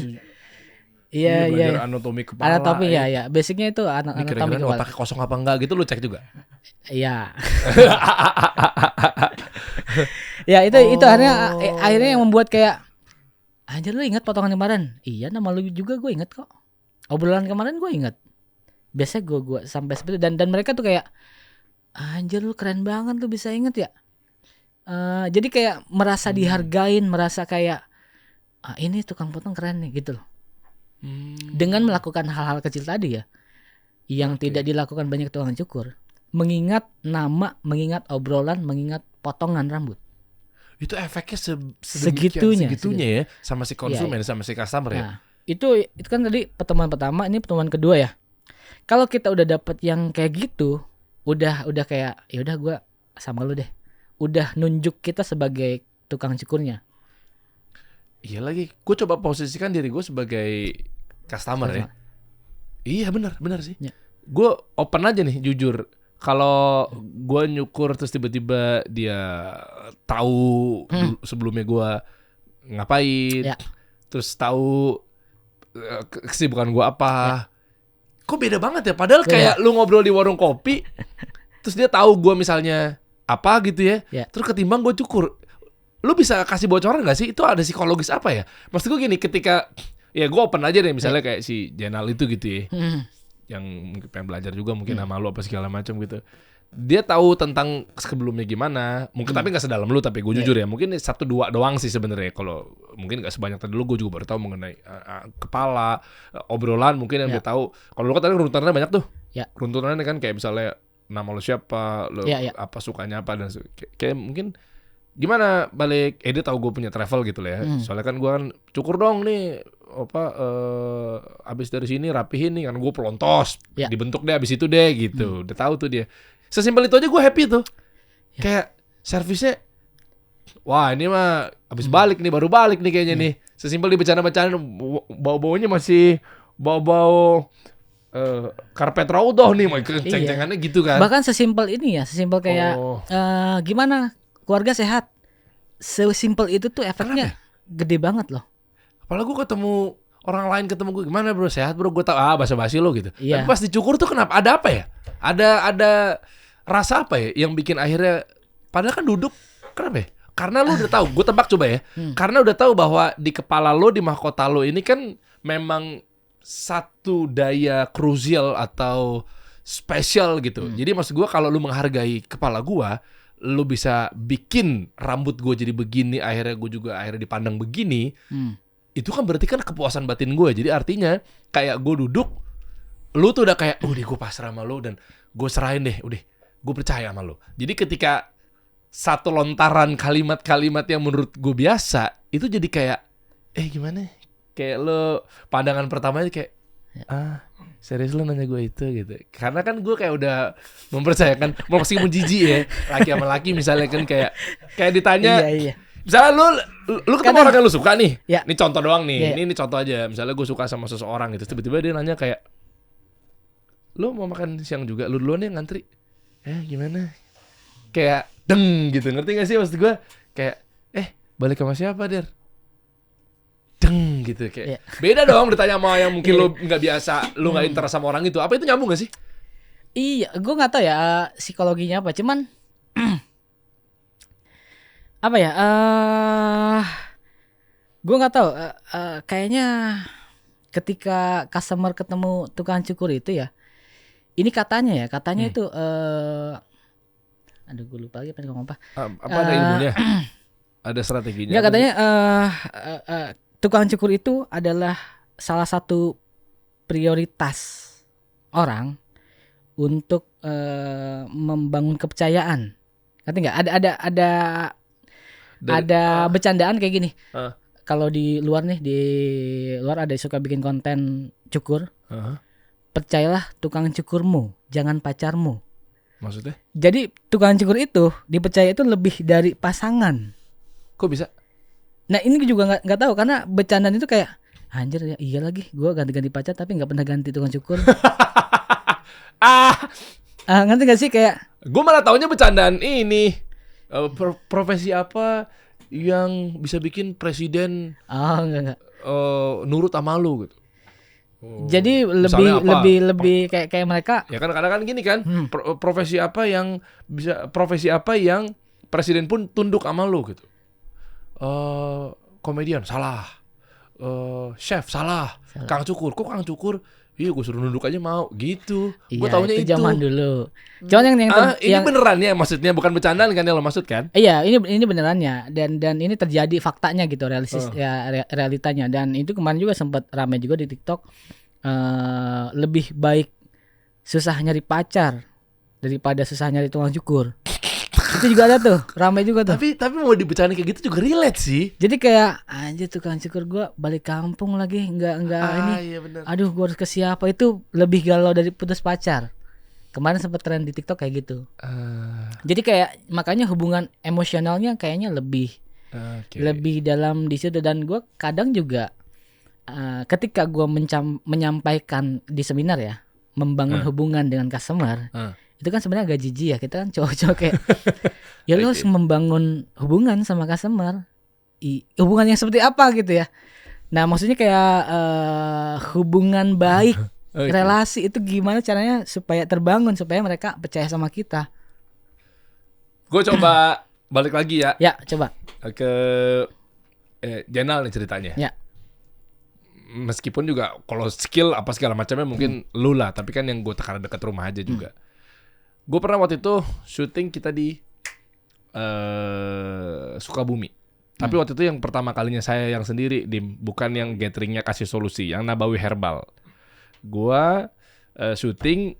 Iya, belajar anatomi kepala. Anatomi ya. Basicnya itu anatomi kepala. Otak kosong apa enggak gitu lu cek juga. Iya. Ya itu akhirnya yang membuat kayak anjir lu ingat potongan kemarin? Iya, nama lu juga gue ingat kok. Obrolan kemarin gue ingat. Biasanya gue sampai seperti itu dan mereka tuh kayak anjir lu keren banget lu bisa inget ya. Jadi kayak merasa dihargain, merasa kayak ini tukang potong keren nih gitu loh. Dengan melakukan hal-hal kecil tadi ya, yang tidak dilakukan banyak tukang cukur, mengingat nama, mengingat obrolan, mengingat potongan rambut. Itu efeknya segitunya ya sama si konsumen, sama si customer ya. Nah, itu kan tadi pertemuan pertama, ini pertemuan kedua ya. Kalau kita udah dapet yang kayak gitu, udah kayak ya udah gue sama lu deh. Udah nunjuk kita sebagai tukang cukurnya. Iya lagi, gue coba posisikan diri gue sebagai customer ya. Iya benar sih. Ya. Gue open aja nih, jujur. Kalau gue nyukur terus tiba-tiba dia tahu sebelumnya gue ngapain, terus tahu kesibukan gue apa, kok beda banget ya. Padahal kayak lu ngobrol di warung kopi, terus dia tahu gue misalnya apa gitu ya. Terus ketimbang gue cukur. Lu bisa kasih bocoran gak sih? Itu ada psikologis apa ya? Maksud gue gini, ketika ya gue open aja deh, misalnya kayak si Jenal itu gitu ya, yang mungkin pengen belajar juga mungkin sama lu apa segala macam gitu. Dia tahu tentang sebelumnya gimana, mungkin tapi gak sedalam lu, tapi gue jujur ya, mungkin 1-2 doang sih sebenarnya. Kalau mungkin gak sebanyak tadi lu, gue juga baru tahu mengenai kepala, obrolan mungkin yang dia tahu. Kalau lu kan tadi runtunannya banyak tuh. Runtunannya kan kayak misalnya nama lu siapa, lu apa sukanya apa, dan kayak mungkin gimana balik, dia tahu gue punya travel gitu lah ya. Soalnya kan gue kan cukur dong nih, abis dari sini rapihin nih, kan gue pelontos, dibentuk deh abis itu deh gitu. Udah tahu tuh dia. Sesimpel itu aja gue happy tuh. Kayak servisnya, wah ini mah abis balik nih, baru balik nih kayaknya nih. Sesimpel di bercanda-bercanda, bau-baunya masih bau-bau karpet raudoh nih, ceng-cengannya gitu kan. Bahkan sesimpel ini ya, sesimpel kayak gimana keluarga sehat. Sesimpel itu tuh efeknya gede banget loh. Apalagi gue ketemu orang lain, ketemu gue, gimana bro, sehat bro, gue tau basa-basi lo gitu. Tapi pas dicukur tuh kenapa, ada apa ya? Ada rasa apa ya yang bikin akhirnya, padahal kan duduk, kenapa ya? Karena lo udah tahu, gue tebak coba ya. Karena udah tahu bahwa di kepala lo, di mahkota lo ini kan memang satu daya krusial atau spesial gitu. Jadi maksud gue, kalau lo menghargai kepala gue, lu bisa bikin rambut gue jadi begini, akhirnya gue juga akhirnya dipandang begini, itu kan berarti kan kepuasan batin gue. Jadi artinya kayak gue duduk, lu tuh udah kayak, udah gue pasrah sama lu dan gue serahin deh, udah gue percaya sama lu. Jadi ketika satu lontaran kalimat-kalimat yang menurut gue biasa, itu jadi kayak, gimana? Kayak lu pandangan pertamanya kayak, serius lu nanya gue itu gitu. Karena kan gue kayak udah mempercayakan, meskipun jijik ya, laki sama laki misalnya kan kayak ditanya, misalnya lu ketemu orang yang lu suka nih, ini contoh doang nih, ini contoh aja. Misalnya gue suka sama seseorang gitu, tiba-tiba dia nanya kayak, lu mau makan siang juga, lu duluan yang ngantri. Gimana? Kayak deng gitu, ngerti gak sih maksud gue? Kayak, balik sama siapa Der? deng gitu kayak. Beda dong ditanya sama yang mungkin lu nggak biasa, lu nggak interest sama orang itu. Apa itu nyambung gak sih? Iya, gue nggak tahu ya psikologinya apa. Cuman apa ya? Gue nggak tahu. Kayaknya ketika customer ketemu tukang cukur itu ya, ini katanya itu aduh gue lupa lagi apa ngomong apa. Apa ada ilmunya? Ada strateginya? Enggak, katanya tukang cukur itu adalah salah satu prioritas orang untuk membangun kepercayaan. Ngerti nggak? Ada bercandaan kayak gini. Kalau di luar ada yang suka bikin konten cukur. Percayalah tukang cukurmu, jangan pacarmu. Maksudnya? Jadi tukang cukur itu dipercaya itu lebih dari pasangan. Kok bisa? Nah ini juga nggak tahu karena bercandaan itu kayak anjir ya, iya lagi gue ganti-ganti pacar tapi nggak pernah ganti tukang cukur. Ngerti gak sih kayak? Gue malah taunya bercandaan ini. Profesi apa yang bisa bikin presiden enggak. Nurut sama lu gitu. Jadi lebih kayak mereka. Ya kan kadang-kadang gini kan, profesi apa yang presiden pun tunduk sama lu gitu. Komedian salah. Chef salah. Kang cukur, kok Kang cukur? Iya, gue suruh nunduk aja mau gitu. Gue taunya itu zaman dulu. Cuman ini benerannya maksudnya, bukan bercandaan kan yang lo maksud kan? Iya, ini benerannya dan ini terjadi faktanya gitu, realitanya. Dan itu kemarin juga sempat ramai juga di TikTok. Lebih baik susah nyari pacar daripada susah nyari tukang cukur. Itu juga ada tuh, ramai juga tuh. Tapi mau dibicarain kayak gitu juga relate sih. Jadi kayak anjir tukang cukur gue balik kampung lagi, enggak ini. Iya bener. Aduh, gue harus ke siapa? Itu lebih galau dari putus pacar. Kemarin sempat tren di TikTok kayak gitu. Jadi kayak makanya hubungan emosionalnya kayaknya lebih dalam di situ. Dan gue kadang juga ketika gue menyampaikan di seminar ya, membangun hubungan dengan customer. Itu kan sebenarnya agak jijik ya, kita kan cowok-cowok kayak ya lu harus membangun hubungan sama customer. Hubungan yang seperti apa gitu ya. Nah maksudnya kayak hubungan baik, relasi itu gimana caranya supaya terbangun, supaya mereka percaya sama kita. Gue coba balik lagi ya. Ya coba ke Jenal nih ceritanya. Ya. Meskipun juga kalau skill apa segala macamnya mungkin lu lah, tapi kan yang gue tekan dekat rumah aja juga. Gue pernah waktu itu syuting kita di Sukabumi. Tapi waktu itu yang pertama kalinya saya yang sendiri, bukan yang gatheringnya Kasih Solusi, yang Nabawi Herbal. Gue syuting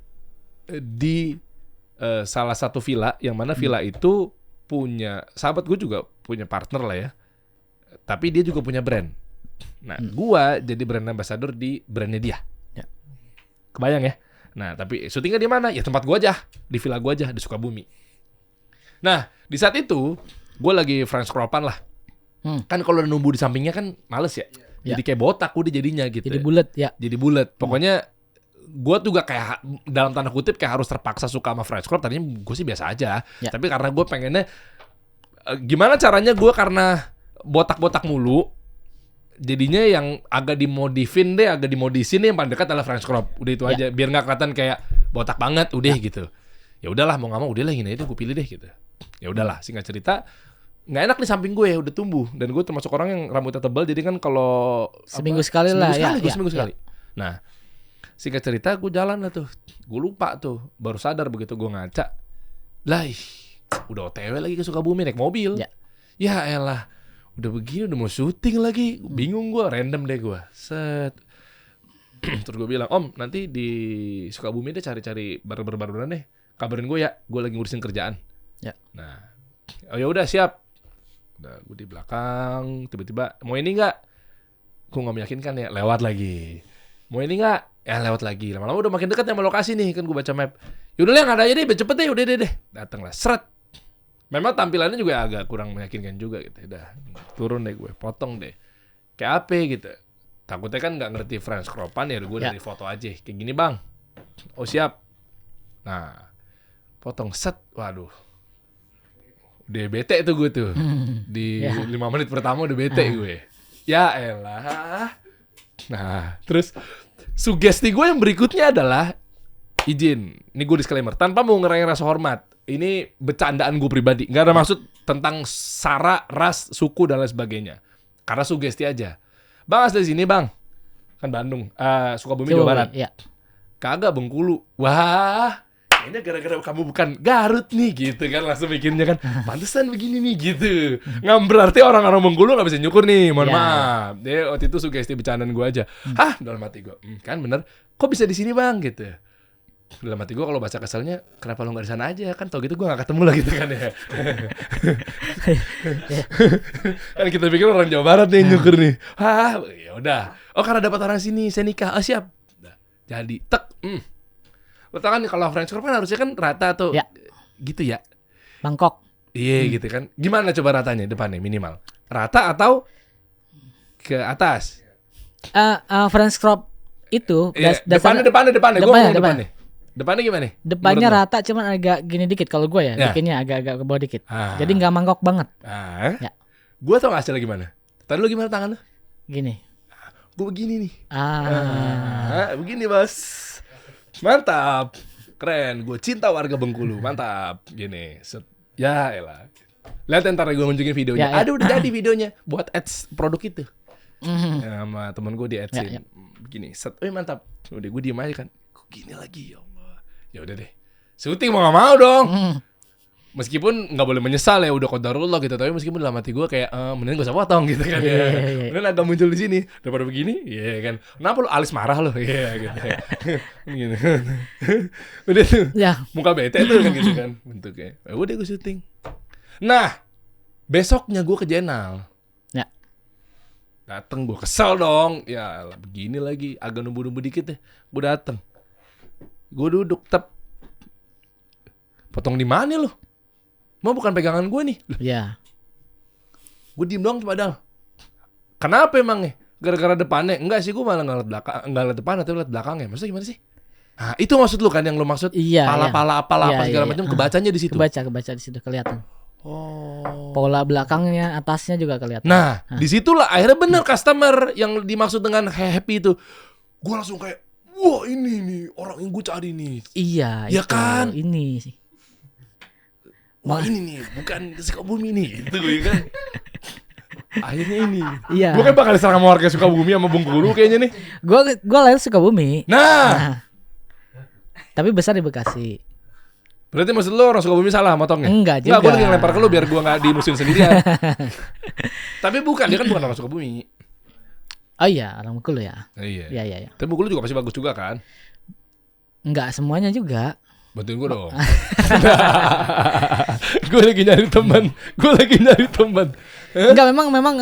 di salah satu villa, yang mana villa itu punya, sahabat gue juga punya partner lah ya. Tapi dia juga punya brand. Nah, gue jadi brand ambassador di brandnya dia. Ya. Kebayang ya? Nah, tapi syutingnya di mana? Ya tempat gue aja, di villa gue aja, di Sukabumi. Nah, di saat itu gue lagi French crop-an lah. Kan kalau numbuh di sampingnya kan males ya. Jadi kayak botak udah jadinya gitu. Jadi bulat ya. Jadi bulat. Pokoknya gue juga kayak dalam tanda kutip kayak harus terpaksa suka sama French crop. Tadinya gue sih biasa aja. Ya. Tapi karena gue pengennya gimana caranya gue karena botak-botak mulu. Jadinya yang agak dimodisin yang paling dekat adalah French crop. Udah itu aja, biar nggak kelihatan kayak botak banget, udah gitu. Ya udahlah, mau nggak mau udahlah gini itu gue pilih deh gitu. Ya udahlah, singkat cerita nggak enak di samping gue ya udah tumbuh, dan gue termasuk orang yang rambutnya tebal, jadi kan kalau seminggu sekali lah ya. Seminggu sekali. Nah, singkat cerita gue jalan lah tuh, gue lupa tuh, baru sadar begitu gue ngaca, udah OTW lagi ke Sukabumi naik mobil. Ya elah. Udah begini udah mau syuting lagi, bingung gue, random deh gue, set. Terus gue bilang, Om nanti di Sukabumi deh cari-cari barber-barberan deh, kabarin gue ya, gue lagi ngurusin kerjaan. Ya. Nah, oh ya udah siap. Udah gue di belakang, tiba-tiba mau ini nggak? Gue nggak meyakinkan ya, lewat lagi. Mau ini nggak? Ya lewat lagi. Lama-lama udah makin dekat sama lokasi nih, kan gue baca map. Yaudah yang ada aja deh, cepet deh, udah deh. Datang lah, seret. Memang tampilannya juga agak kurang meyakinkan juga gitu. Udah turun deh gue, potong deh. Kayak apa gitu. Takutnya kan nggak ngerti French crop-an ya, gue dari foto aja. Kayak gini bang. Oh siap. Nah, potong set, waduh. Udah bete tuh gue tuh. Di 5 menit pertama udah bete gue. Ya elah. Nah, terus sugesti gue yang berikutnya adalah izin. Ini gue disclaimer, tanpa mau ngerayain rasa hormat. Ini bercandaan gue pribadi. Nggak ada maksud tentang sara, ras, suku dan lain sebagainya. Karena sugesti aja. Bang asli sini bang. Kan Bandung, Sukabumi, Jawa Barat. Iya. Kagak Bengkulu. Wah, kayaknya gara-gara kamu bukan Garut nih gitu kan. Langsung mikirnya kan, pantesan begini nih gitu. Nggak berarti orang-orang Bengkulu nggak bisa nyukur nih, mohon Ya. maaf. Dia waktu itu sugesti bercandaan gue aja. Hah, dalam hati gue, kan bener. Kok bisa di sini bang gitu. Dalam hati gue kalau baca keselnya, kenapa lo nggak di sana aja? Kan tau gitu gue nggak ketemu lah gitu kan ya. Kan kita pikir orang Jawa Barat nih yang nyukur nih. Hah, ya udah. Oh karena dapat orang sini, saya nikah. Oh siap. Udah. Jadi tek. Lo tau kan kalau French crop kan harusnya kan rata tuh. Ya. Gitu ya. Bangkok. Iya gitu kan. Gimana coba ratanya depannya minimal? Rata atau ke atas? French crop itu Iya, dasarnya depannya. Gue mau depannya. depannya. Depannya gimana? Depannya Menurut lo? rata, cuman agak gini dikit kalau gue ya, Ya. bikinnya agak ke bawah dikit. Ah. Jadi nggak mangkok banget. Ya. Gue tau gak hasilnya gimana? Tadi lu gimana tangan lu? Gini. Gue begini nih. Begini. Begini bos. Mantap. Keren. Gue cinta warga Bengkulu. Mantap. Gini. Ya elah. Lihat ntar gue nunjukin videonya. Ya, ya. Ada udah jadi videonya. Buat ads produk itu. Mhm. Ya, sama temen gue di Ya, adsin. ya. Begini. Mantap. Udah gue diem aja kan. Kok gini lagi ya Allah. Ya udah deh. Syuting mau gak mau dong. Meskipun nggak boleh menyesal ya, udah qadarullah gitu. Tapi meskipun dalam hati gue kayak mending gak usah potong gitu kan ya. Iya. Mending agak muncul di sini daripada begini, ya kan. Kenapa lu alis marah lu? Iya gitu. Gini. Udah tuh. Ya. Muka bete tuh kan gitu kan bentuknya. Ya udah gue syuting. Nah, besoknya gue ke Jenal. Ya. Dateng gue kesel dong. Ya lah, begini lagi, agak nunggu-nunggu dikit deh. Gue dateng. Gue duduk potong di mana lu? Mau bukan pegangan gue nih. Ya. Gue diem doang padahal. Kenapa emangnya? Gara-gara depannya? Enggak sih, gue malah nggak liat belakang, nggak liat depan, tapi liat belakangnya. Maksudnya gimana sih? Nah, itu maksud lu kan yang lu maksud? Iya. Pala-pala apa Iya, segala iya. macam kebacanya di situ. Kebaca di situ kelihatan. Oh. Pola belakangnya, atasnya juga kelihatan. Nah, disitulah akhirnya bener customer yang dimaksud dengan happy itu. Gue langsung kayak, wah ini nih orang yang gue cari nih. Iya. Ya itu, kan? Ini sih. Wah ini nih, bukan Sukabumi nih. Itu gue kan. Akhirnya ini. Iya. Gue kan bakal diserang sama warga Sukabumi sama Bengkulu kayaknya nih. Gue lahir Sukabumi. Nah. Tapi besar di Bekasi. Berarti maksud lo orang Sukabumi salah motongnya? Enggak Enggak, juga. gue lagi ngelempar ke lo biar gue gak dimusuhin sendirian. Tapi bukan, dia kan bukan orang Sukabumi. Oh iya, orang Bengkulu ya. Iya. Iya. Tapi Bengkulu juga pasti bagus juga kan? Enggak semuanya juga. Bantuin gue dong. Gue lagi nyari teman. Enggak, memang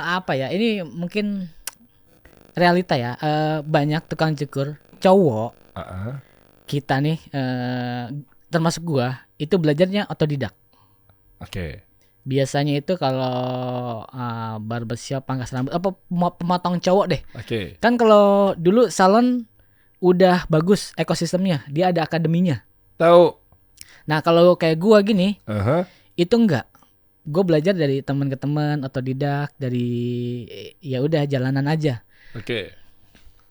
apa ya? Ini mungkin realita ya. Banyak tukang cukur cowok kita nih, termasuk gua, itu belajarnya otodidak. Oke. Biasanya itu kalau barbershop, pangkas rambut, apa pemotong cowok deh. Oke. Kan kalau dulu salon udah bagus ekosistemnya, dia ada akademinya. Tahu. Nah kalau kayak gua gini, Aha. itu enggak. Gue belajar dari teman ke teman, otodidak, dari ya udah jalanan aja. Oke.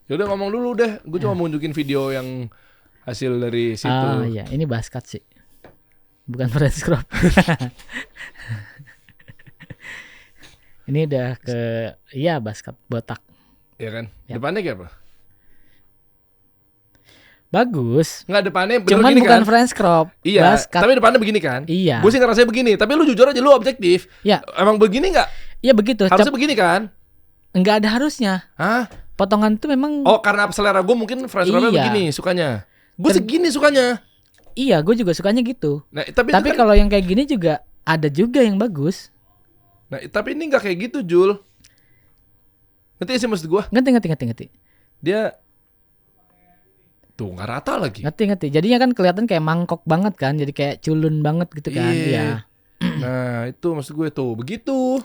Yaudah ngomong dulu deh. Gue cuma mau nunjukin video yang hasil dari situ. Ah iya, ini basket sih. Bukan French crop. Ini udah ke basket botak. Iya kan? Ya. Depannya kayak apa? Bagus. Nggak, depannya bener Cuman gini bukan kan? French crop. Iya, Basket. tapi depannya begini kan? Iya. Gue sih ngerasanya begini, tapi lu jujur aja, lu objektif. Ya, Emang begini nggak? iya begitu. Harusnya begini kan? Enggak ada harusnya. Hah? Potongan itu memang Oh, karena selera gue mungkin French crop-nya Iya. begini sukanya. Gue segini sukanya. iya, gue juga sukanya gitu. Nah, tapi Tapi itu kan, kalau yang kayak gini juga ada juga yang bagus. nah, tapi ini nggak kayak gitu, Jul. Ngerti sih maksud gue? Ngerti. Dia tuh nggak rata lagi. Ngerti. Jadinya kan kelihatan kayak mangkok banget kan, jadi kayak culun banget gitu kan. Iya. Iya. Nah, itu maksud gue tuh begitu.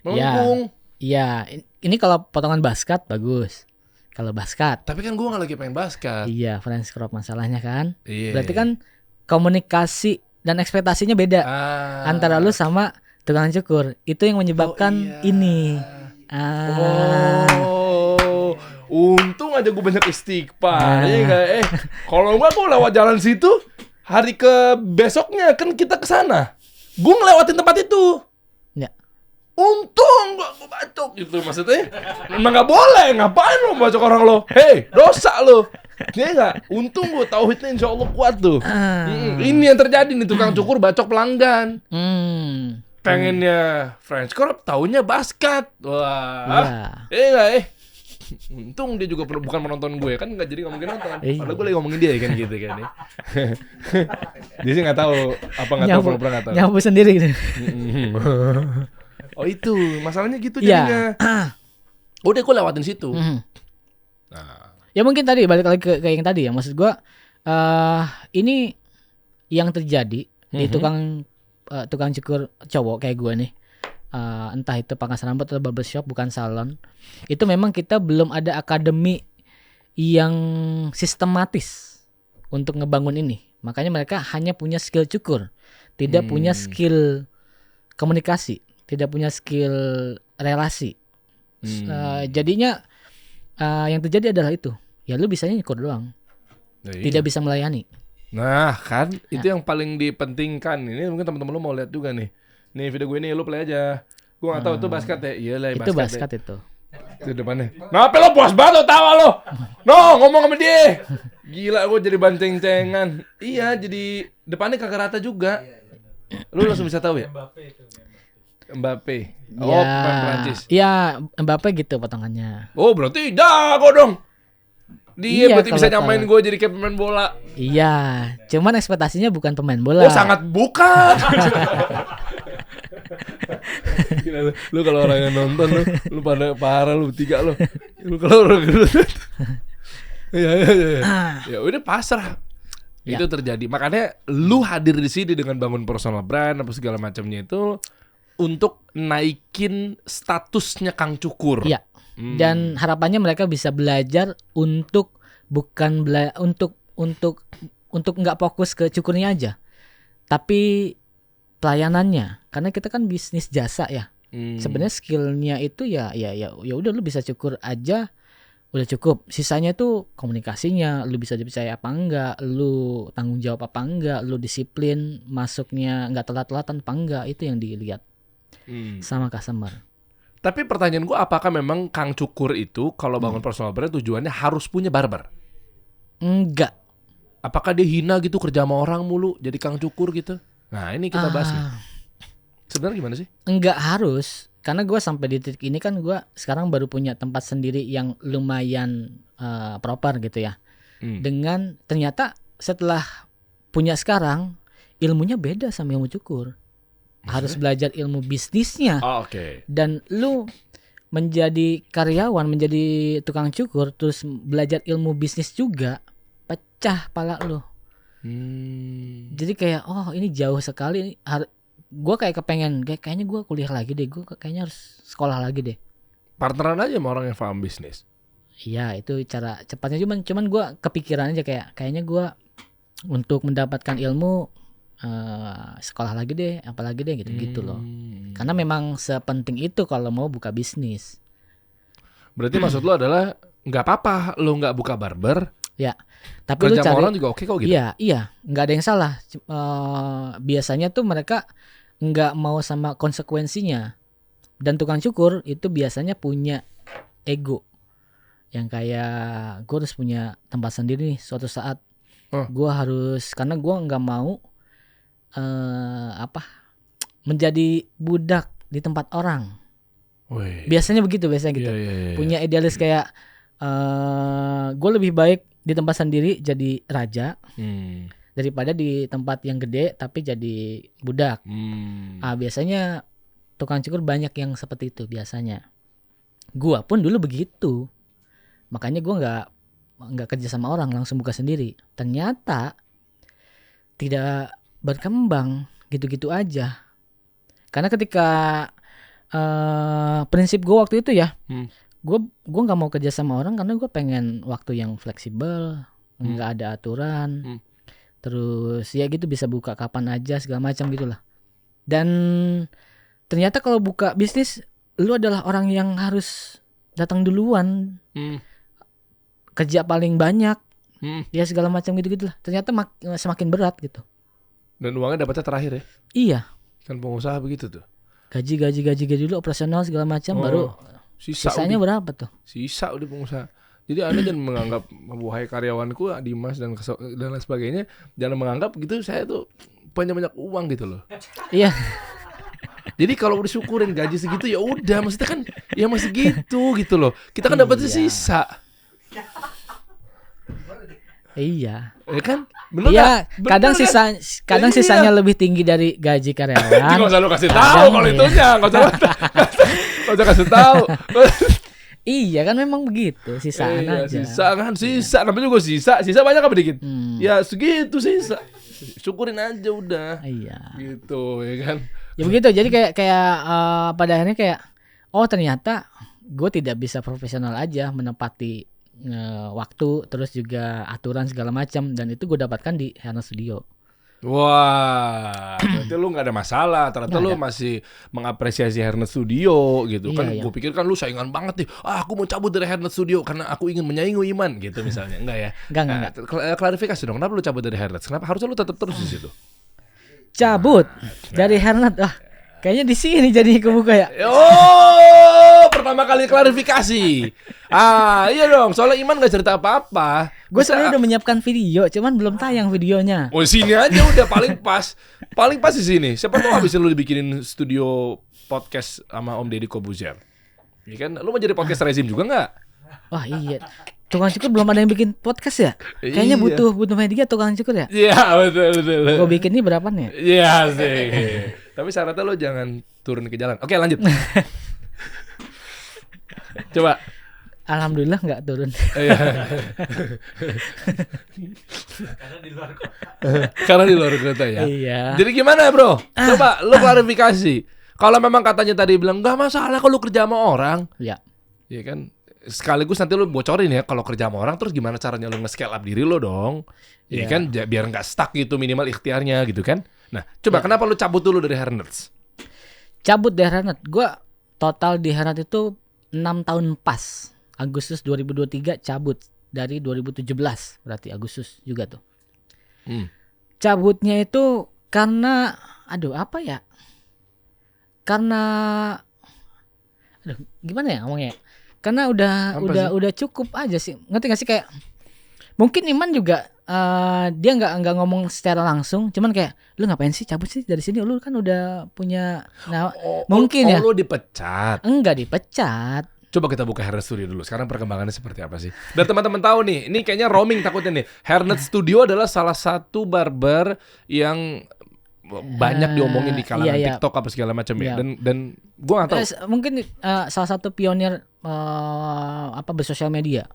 Iya. Melengkung. Iya, ini kalau potongan basket bagus. Kalau basket. Tapi kan gue nggak lagi pengen basket. Iya, French crop masalahnya kan. Iya. Berarti kan komunikasi dan ekspektasinya beda Ah. antara lu sama tukang cukur. Itu yang menyebabkan Oh, iya. ini. Oh, untung aja gue banyak istighfar. Ya enggak? Kalau enggak gue lewat jalan situ, hari ke besoknya kan kita ke sana. Gue ngelewatin tempat itu. Ya. Untung gue bacok gitu maksudnya. Memang nggak boleh, ngapain lo bacok orang lo? Hei, dosa lo. Iya nggak? Untung gue tauhidnya insya Allah kuat tuh. Ini yang terjadi nih, tukang cukur bacok pelanggan. Pengennya French crop, taunya basket. Wah, nggak untung dia juga bukan menonton gue kan, nggak jadi ngomongin nonton. Padahal gue lagi ngomongin dia kan gitu kan. Dia sih nggak tahu apa nggak tahu pura-pura nggak tahu. Nyapu sendiri gitu. Oh itu masalahnya gitu jadinya. Udah gue lewatin situ. Nah. Ya mungkin tadi balik lagi ke yang tadi ya, maksud gue ini yang terjadi di tukang cukur cowok kayak gue nih, entah itu pangkas rambut atau barbershop, bukan salon, itu memang kita belum ada akademi yang sistematis untuk ngebangun ini. Makanya mereka hanya punya skill cukur, tidak punya skill komunikasi, tidak punya skill relasi. Jadinya yang terjadi adalah itu. Ya lu bisanya nyukur doang. Tidak bisa melayani. Nah kan itu yang paling dipentingkan. Ini mungkin teman-teman lu mau lihat juga nih. Nih video gue ini lu play aja. Gue gak tahu itu basket ya. Iyalah itu basket ya. Itu depannya. Kenapa lo puas banget lo tawa lo? No ngomong sama dia. Gila gue jadi banceng-cengan. Iya jadi depannya kagak rata juga. Lu langsung bisa tahu ya? Mbappe. Oh Prancis. Iya Mbappe gitu potongannya. Oh berarti jago dong. Dia berarti bisa nyamain tahu. gue jadi kayak pemain bola. Iya, cuman ekspektasinya bukan pemain bola. Oh sangat bukan. Gila, lu kalau orang yang nonton lu pada parah lu tiga lu kalau orang gendut. Ya. Ya udah pasrah. Itu terjadi. Makanya lu hadir di sini dengan bangun personal brand apa segala macamnya itu untuk naikin statusnya Kang Cukur. Iya. Dan harapannya mereka bisa belajar untuk untuk nggak fokus ke cukurnya aja, tapi pelayanannya. Karena kita kan bisnis jasa ya. Sebenarnya skillnya itu ya udah lu bisa cukur aja udah cukup. Sisanya tuh komunikasinya, lu bisa dipercaya apa enggak, lu tanggung jawab apa enggak, lu disiplin, masuknya nggak telat-telatan apa enggak, itu yang dilihat sama customer. Tapi pertanyaan gue, apakah memang Kang Cukur itu kalau bangun personal brand tujuannya harus punya barber? Enggak. Apakah dia hina gitu kerja sama orang mulu jadi Kang Cukur gitu? Nah ini kita bahas nih. Sebenarnya gimana sih? Enggak harus. Karena gue sampai di titik ini kan gue sekarang baru punya tempat sendiri yang lumayan proper gitu ya. Dengan ternyata setelah punya sekarang ilmunya beda sama ilmu cukur. Harus belajar ilmu bisnisnya. Dan lu menjadi karyawan, menjadi tukang cukur, terus belajar ilmu bisnis juga, pecah pala lu. Jadi kayak ini jauh sekali. Gue kayak kayaknya gue kuliah lagi deh, gue kayaknya harus sekolah lagi deh. Partneran aja sama orang yang paham bisnis. Iya itu cara cepatnya, cuman gue kepikiran aja kayaknya gue untuk mendapatkan ilmu sekolah lagi deh, apalagi deh gitu loh. Karena memang sepenting itu kalau mau buka bisnis. Berarti maksud lo adalah nggak apa-apa lo nggak buka barber. Ya, tapi lu cari orang juga oke kok gitu. Iya, nggak ada yang salah. Biasanya tuh mereka nggak mau sama konsekuensinya. Dan tukang cukur itu biasanya punya ego yang kayak gue harus punya tempat sendiri nih suatu saat. Gue harus, karena gue nggak mau menjadi budak di tempat orang. Biasanya begitu gitu. Punya idealis kayak gue lebih baik di tempat sendiri jadi raja daripada di tempat yang gede tapi jadi budak. Biasanya tukang cukur banyak yang seperti itu biasanya. Gua pun dulu begitu. Makanya gua nggak kerja sama orang, langsung buka sendiri. Ternyata tidak berkembang gitu-gitu aja. Karena ketika prinsip gue waktu itu ya, gue nggak mau kerja sama orang karena gue pengen waktu yang fleksibel, nggak ada aturan, terus ya gitu bisa buka kapan aja segala macam gitulah. Dan ternyata kalau buka bisnis lu adalah orang yang harus datang duluan, kerja paling banyak, ya segala macam gitu-gitu lah. Ternyata semakin berat gitu. Dan uangnya dapatnya terakhir ya? Iya. Kan pengusaha begitu tuh. Gaji dulu operasional segala macam, baru sisanya berapa tuh? Sisa udah pengusaha. Jadi Anda jangan menganggap, wahai karyawanku Dimas dan lain sebagainya, jangan menganggap gitu saya tuh banyak uang gitu loh. Iya. Jadi kalau udah syukurin gaji segitu ya udah, maksudnya kan ya masih gitu loh. Kita kan dapatnya sisa. Iya. Ya kan? Bener iya, gak? kadang sisanya lebih tinggi dari gaji karyawan. Enggak usah lu kasih tahu kalau itunya, enggak usah kasih tahu. Iya kan memang begitu, sisaan aja. Sisa namanya juga sisa banyak apa dikit? Ya segitu sisa. Syukurin aja udah. Iya. Gitu ya kan. Ya begitu. Jadi kayak pada akhirnya kayak ternyata gue tidak bisa profesional aja menepati waktu, terus juga aturan segala macam, dan itu gue dapatkan di Hernet Studio. Wah, berarti lu gak ada masalah. Ternyata lu masih mengapresiasi Hernet Studio gitu. Iya, kan iya. gue pikir kan lu saingan banget nih. Aku mau cabut dari Hernet Studio karena aku ingin menyaingi Iman gitu misalnya. Enggak ya? Enggak. Klarifikasi dong, kenapa lu cabut dari Hernet? Kenapa harusnya lu tetap terus di situ? Cabut dari Hernet. Kayaknya di sini jadi kebuka ya. Oh, pertama kali klarifikasi. Iya dong, soalnya Iman gak cerita apa-apa. Gue sebenarnya udah menyiapkan video, cuman belum tayang videonya. Oh, sini aja udah paling pas. Paling pas di sini. Siapa tahu habis lu dibikinin studio podcast sama Om Deddy Kobuzer. Iya kan, lu mau jadi podcast rezim juga nggak? Wah iya. Tukang cukur belum ada yang bikin podcast ya? Kayaknya butuh media tukang cukur ya? Iya, betul. Gue bikin ini berapa nih? Iya sih. Tapi syaratnya lo jangan turun ke jalan. Oke, lanjut. Coba. Alhamdulillah nggak turun. Karena di luar kota ya. Iya. Jadi gimana bro? Coba lo klarifikasi. Kalau memang katanya tadi bilang nggak masalah kalau kerja sama orang. Ya. Iya kan. Sekaligus nanti lo bocorin ya kalau kerja sama orang, terus gimana caranya lo nge-scale up diri lo dong. Iya kan, biar nggak stuck gitu, minimal ikhtiarnya gitu kan. Nah, coba kenapa lo cabut dulu dari Hernet? Cabut dari Hernet. Gue total di Hernet itu 6 tahun pas. Agustus 2023 cabut dari 2017, berarti Agustus juga tuh. Cabutnya itu karena apa ya? Karena gimana ya ngomongnya? Karena udah cukup aja sih. Ngerti gak sih, kayak mungkin Iman juga dia nggak ngomong secara langsung, cuman kayak lu ngapain sih cabut sih dari sini, lu kan udah punya mungkin ya. Lu dipecat. Enggak dipecat. Coba kita buka Hernet Studio dulu. Sekarang perkembangannya seperti apa sih? Biar teman-teman tahu nih. Ini kayaknya roaming takutnya nih. Hernet Studio adalah salah satu barber yang banyak diomongin di kalangan TikTok apa segala macam ya. Dan gua nggak tahu. Mungkin salah satu pionir bersosial media.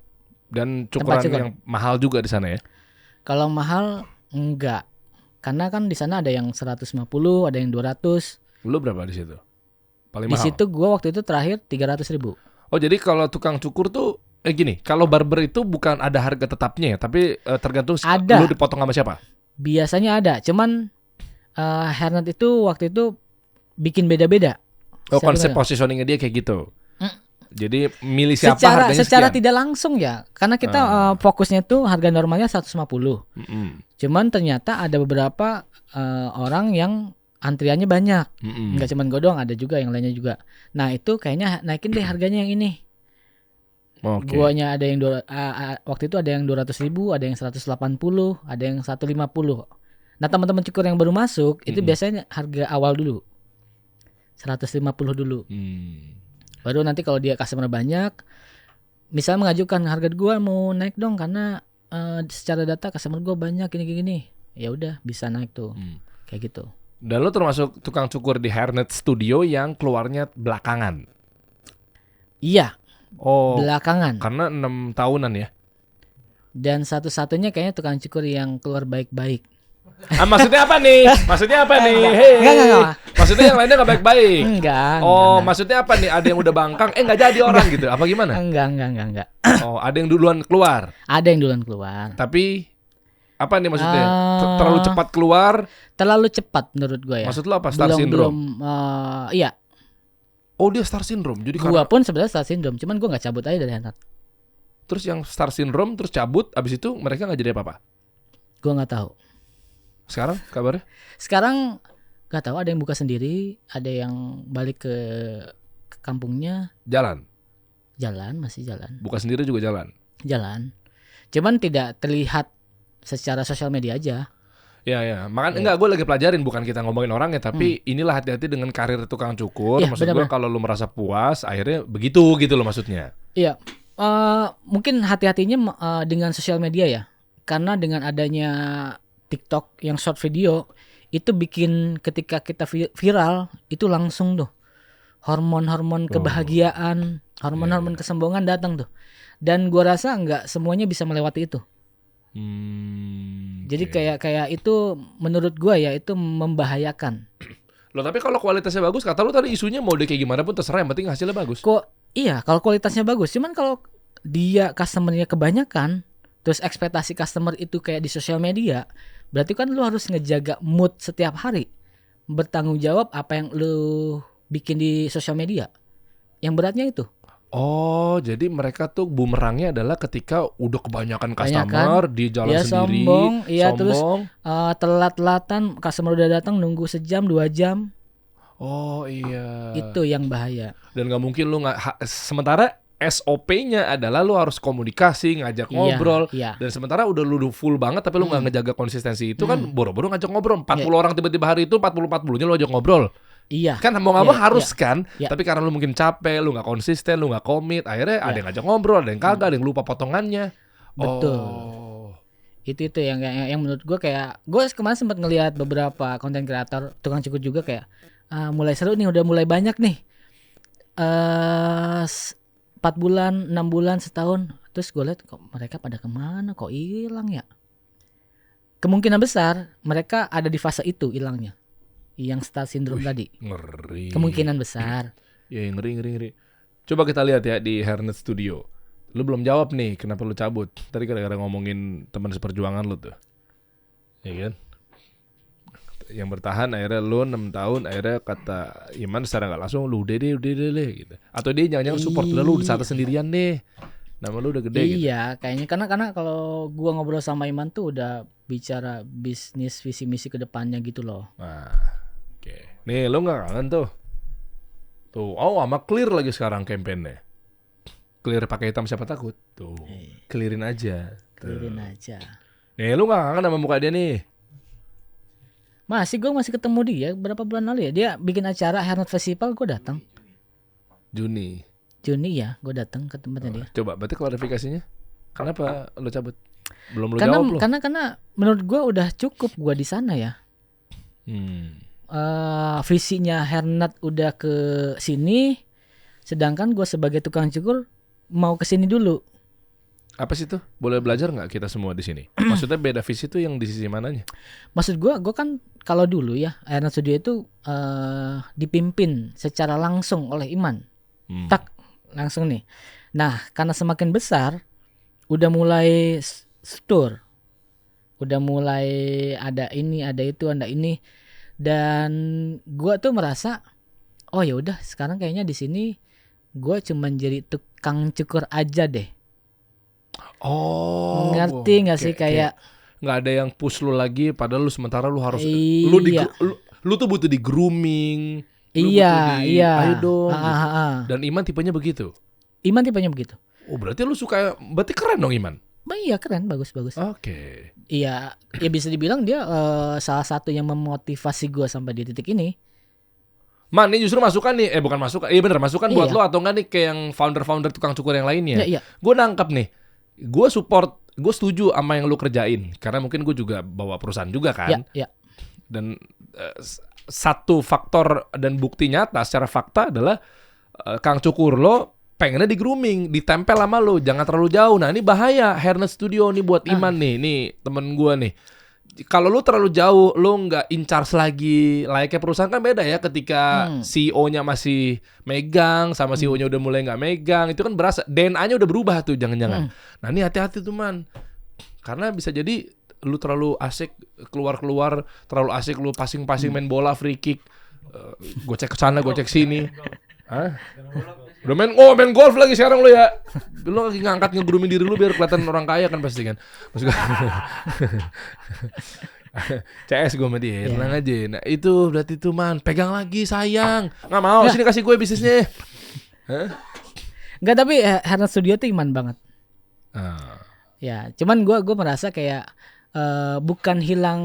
Dan cukuran yang mahal juga di sana ya. Kalau mahal enggak. Karena kan di sana ada yang 150, ada yang 200. Lu berapa di situ? Paling di mahal. Di situ gua waktu itu terakhir 300.000. Oh, jadi kalau tukang cukur tuh gini, kalau barber itu bukan ada harga tetapnya ya, tapi tergantung lu dipotong sama siapa? Biasanya ada, cuman Hernet itu waktu itu bikin beda-beda. Oh, konsep positioningnya dia kayak gitu. Jadi milih siapa harganya secara sekian. Tidak langsung ya, karena kita fokusnya tuh harga normalnya 150. Cuman ternyata ada beberapa orang yang antriannya banyak. Enggak cuman gue doang, ada juga yang lainnya juga. Nah itu kayaknya naikin deh harganya yang ini. Okay. Guanya ada yang waktu itu ada yang 200.000, ada yang 180, ada yang 150. Nah teman-teman cukur yang baru masuk itu biasanya harga awal dulu 150 dulu. Baru nanti kalau dia customer banyak, misalnya mengajukan harga gue mau naik dong karena secara data customer gue banyak gini-gini, ya udah bisa naik tuh. Kayak gitu. Dan lo termasuk tukang cukur di Hernet Studio yang keluarnya belakangan. Iya. Oh. Belakangan. Karena 6 tahunan ya. Dan satu-satunya kayaknya tukang cukur yang keluar baik-baik. Maksudnya apa nih? Enggak. Maksudnya yang lainnya gak baik-baik. Enggak. Maksudnya apa nih? Ada yang udah bangkang, gak jadi orang gitu. Apa gimana? Enggak. Oh, ada yang duluan keluar. Ada yang duluan keluar. Tapi apa nih maksudnya? Terlalu cepat keluar? Terlalu cepat menurut gue ya. Maksud lo apa? Star syndrome? Iya. Oh dia star syndrome. Jadi Gua pun sebenarnya star syndrome, cuman gua nggak cabut aja dari Hernat. terus yang star syndrome terus cabut, abis itu mereka nggak jadi apa-apa. Gua nggak tahu. Sekarang kabarnya? Sekarang nggak tahu, ada yang buka sendiri, ada yang balik ke kampungnya, Jalan. masih jalan. Buka sendiri juga jalan. Cuman tidak terlihat secara sosial media aja. Ya. Makanya enggak, gue lagi pelajarin, bukan kita ngomongin orangnya, tapi inilah hati-hati dengan karir tukang cukur. Iya, Maksud gue benar-benar. kalau lu merasa puas, akhirnya begitu gitu loh maksudnya. Iya, mungkin hati-hatinya dengan sosial media ya, karena dengan adanya TikTok yang short video itu bikin ketika kita viral itu langsung tuh hormon-hormon kebahagiaan, hormon-hormon kesombongan datang tuh, dan gua rasa nggak semuanya bisa melewati itu. Jadi kayak itu menurut gua ya itu membahayakan. Loh tapi kalau kualitasnya bagus, kata lu tadi isunya mau dia kayak gimana pun terserah, yang penting hasilnya bagus. Iya, kalau kualitasnya bagus. Cuman kalau dia customernya kebanyakan, terus ekspektasi customer itu kayak di sosial media, berarti kan lu harus ngejaga mood setiap hari. Bertanggung jawab apa yang lu bikin di sosial media. Yang beratnya itu. Oh, jadi mereka tuh bumerangnya adalah ketika udah kebanyakan customer, di jalan ya, sendiri, sombong, iya, terus sombong. telat-telatan, customer udah datang nunggu sejam 2 jam. Oh iya. Itu yang bahaya. Dan nggak mungkin lu sementara SOP-nya adalah lu harus komunikasi, ngajak ngobrol. Iya. Dan sementara udah lu full banget tapi lu nggak ngejaga konsistensi itu kan boro-boro ngajak ngobrol. 40 orang tiba-tiba hari itu 40-40-nya lu ajak ngobrol. Iya. Kan mau nggak mau harus kan. Iya. Tapi karena lu mungkin capek, lu nggak konsisten, lu nggak komit, akhirnya ada yang ngajak ngobrol, ada yang kagak, ada yang lupa potongannya. Betul. Oh. Itu yang menurut gue kayak gue kemarin sempat ngelihat beberapa konten kreator tukang cukur juga kayak mulai seru nih, udah mulai banyak nih. 4 bulan, 6 bulan, setahun. Terus gue lihat kok mereka pada kemana, kok hilang ya. Kemungkinan besar mereka ada di fase itu hilangnya, yang star syndrome tadi. Ngeri. Kemungkinan besar. Ya ngeri. Coba kita lihat ya di Hairnet Studio. Lu belum jawab nih kenapa lu cabut. Tadi gara-gara ngomongin teman seperjuangan lu tuh. Ya kan? Yang bertahan akhirnya lu 6 tahun, akhirnya kata Iman secara gak langsung lu udah deh gitu. Atau dia jangan-jangan support lu di sana sendirian deh. Nama lu udah gede gitu. Iya, kayaknya karena kalau gua ngobrol sama Iman tuh udah bicara bisnis visi misi ke depannya gitu loh. Nah, oke. Nih lu gak kangen tuh. Tuh, sama clear lagi sekarang campaign-nya. Clear pakai hitam siapa takut. Tuh, clearin aja. Clearin aja. Nih lu gak kangen sama muka dia nih? Gue masih ketemu dia berapa bulan lalu ya. Dia bikin acara Hairnet Festival, gue datang. Juni ya, gue datang ke tempatnya dia. Coba, berarti klarifikasinya kenapa lu cabut? Belum lu jawab lu. Karena menurut gue udah cukup gue di sana ya. Visinya Hairnet udah ke sini, sedangkan gue sebagai tukang cukur mau ke sini dulu. Apa sih tuh? Boleh belajar nggak kita semua di sini? Maksudnya beda visi tuh yang di sisi mananya? Maksud gue kan kalau dulu ya Hairnet Studio itu dipimpin secara langsung oleh Iman. Tak langsung nih. Nah, karena semakin besar, udah mulai tour, udah mulai ada ini, ada itu, ada ini, dan gue tuh merasa, oh ya udah, sekarang kayaknya di sini gue cuman jadi tukang cukur aja deh. Oh, ngerti nggak sih kayak nggak ada yang push lu lagi, padahal lu sementara lu harus iya. lu tuh butuh di grooming. Iya. Ayo dong. Dan Iman tipenya begitu. Oh berarti lu suka, berarti keren dong Iman. Iya keren, bagus. Oke. Iya, ya bisa dibilang dia salah satu yang memotivasi gue sampai di titik ini. Man, ini justru masukan nih, bukan masukan, iya bener masukan buat lo atau enggak nih kayak yang founder tukang cukur yang lainnya. Iya. Gue nangkep nih, gue support, gue setuju sama yang lu kerjain, karena mungkin gue juga bawa perusahaan juga kan. Iya. Dan satu faktor dan bukti nyata secara fakta adalah Kang Cukur lo pengennya di grooming, ditempel sama lo, jangan terlalu jauh. Nah ini bahaya Hairnet Studio nih buat Iman nih temen gue nih. Kalau lu terlalu jauh, lu nggak in charge lagi. Layaknya perusahaan kan beda ya, ketika CEO-nya masih megang sama CEO-nya udah mulai nggak megang, itu kan berasa DNA-nya udah berubah tuh jangan-jangan. Nah ini hati-hati tuh Man, karena bisa jadi lu terlalu asik keluar, terlalu asik lu passing main bola free kick, gocek ke sana, gocek sini. Hah? Udah main golf lagi sekarang lu ya. Lu lagi ngangkat ngegrooming diri lu biar kelihatan orang kaya kan pasti kan. Maksud gue CS gue sama dia, tenang aja. Nah itu berarti tuh man, pegang lagi sayang. Nggak mau, sini kasih gue bisnisnya. Enggak, tapi Hernet Studio tuh iman banget. Ya, cuman gue merasa kayak bukan hilang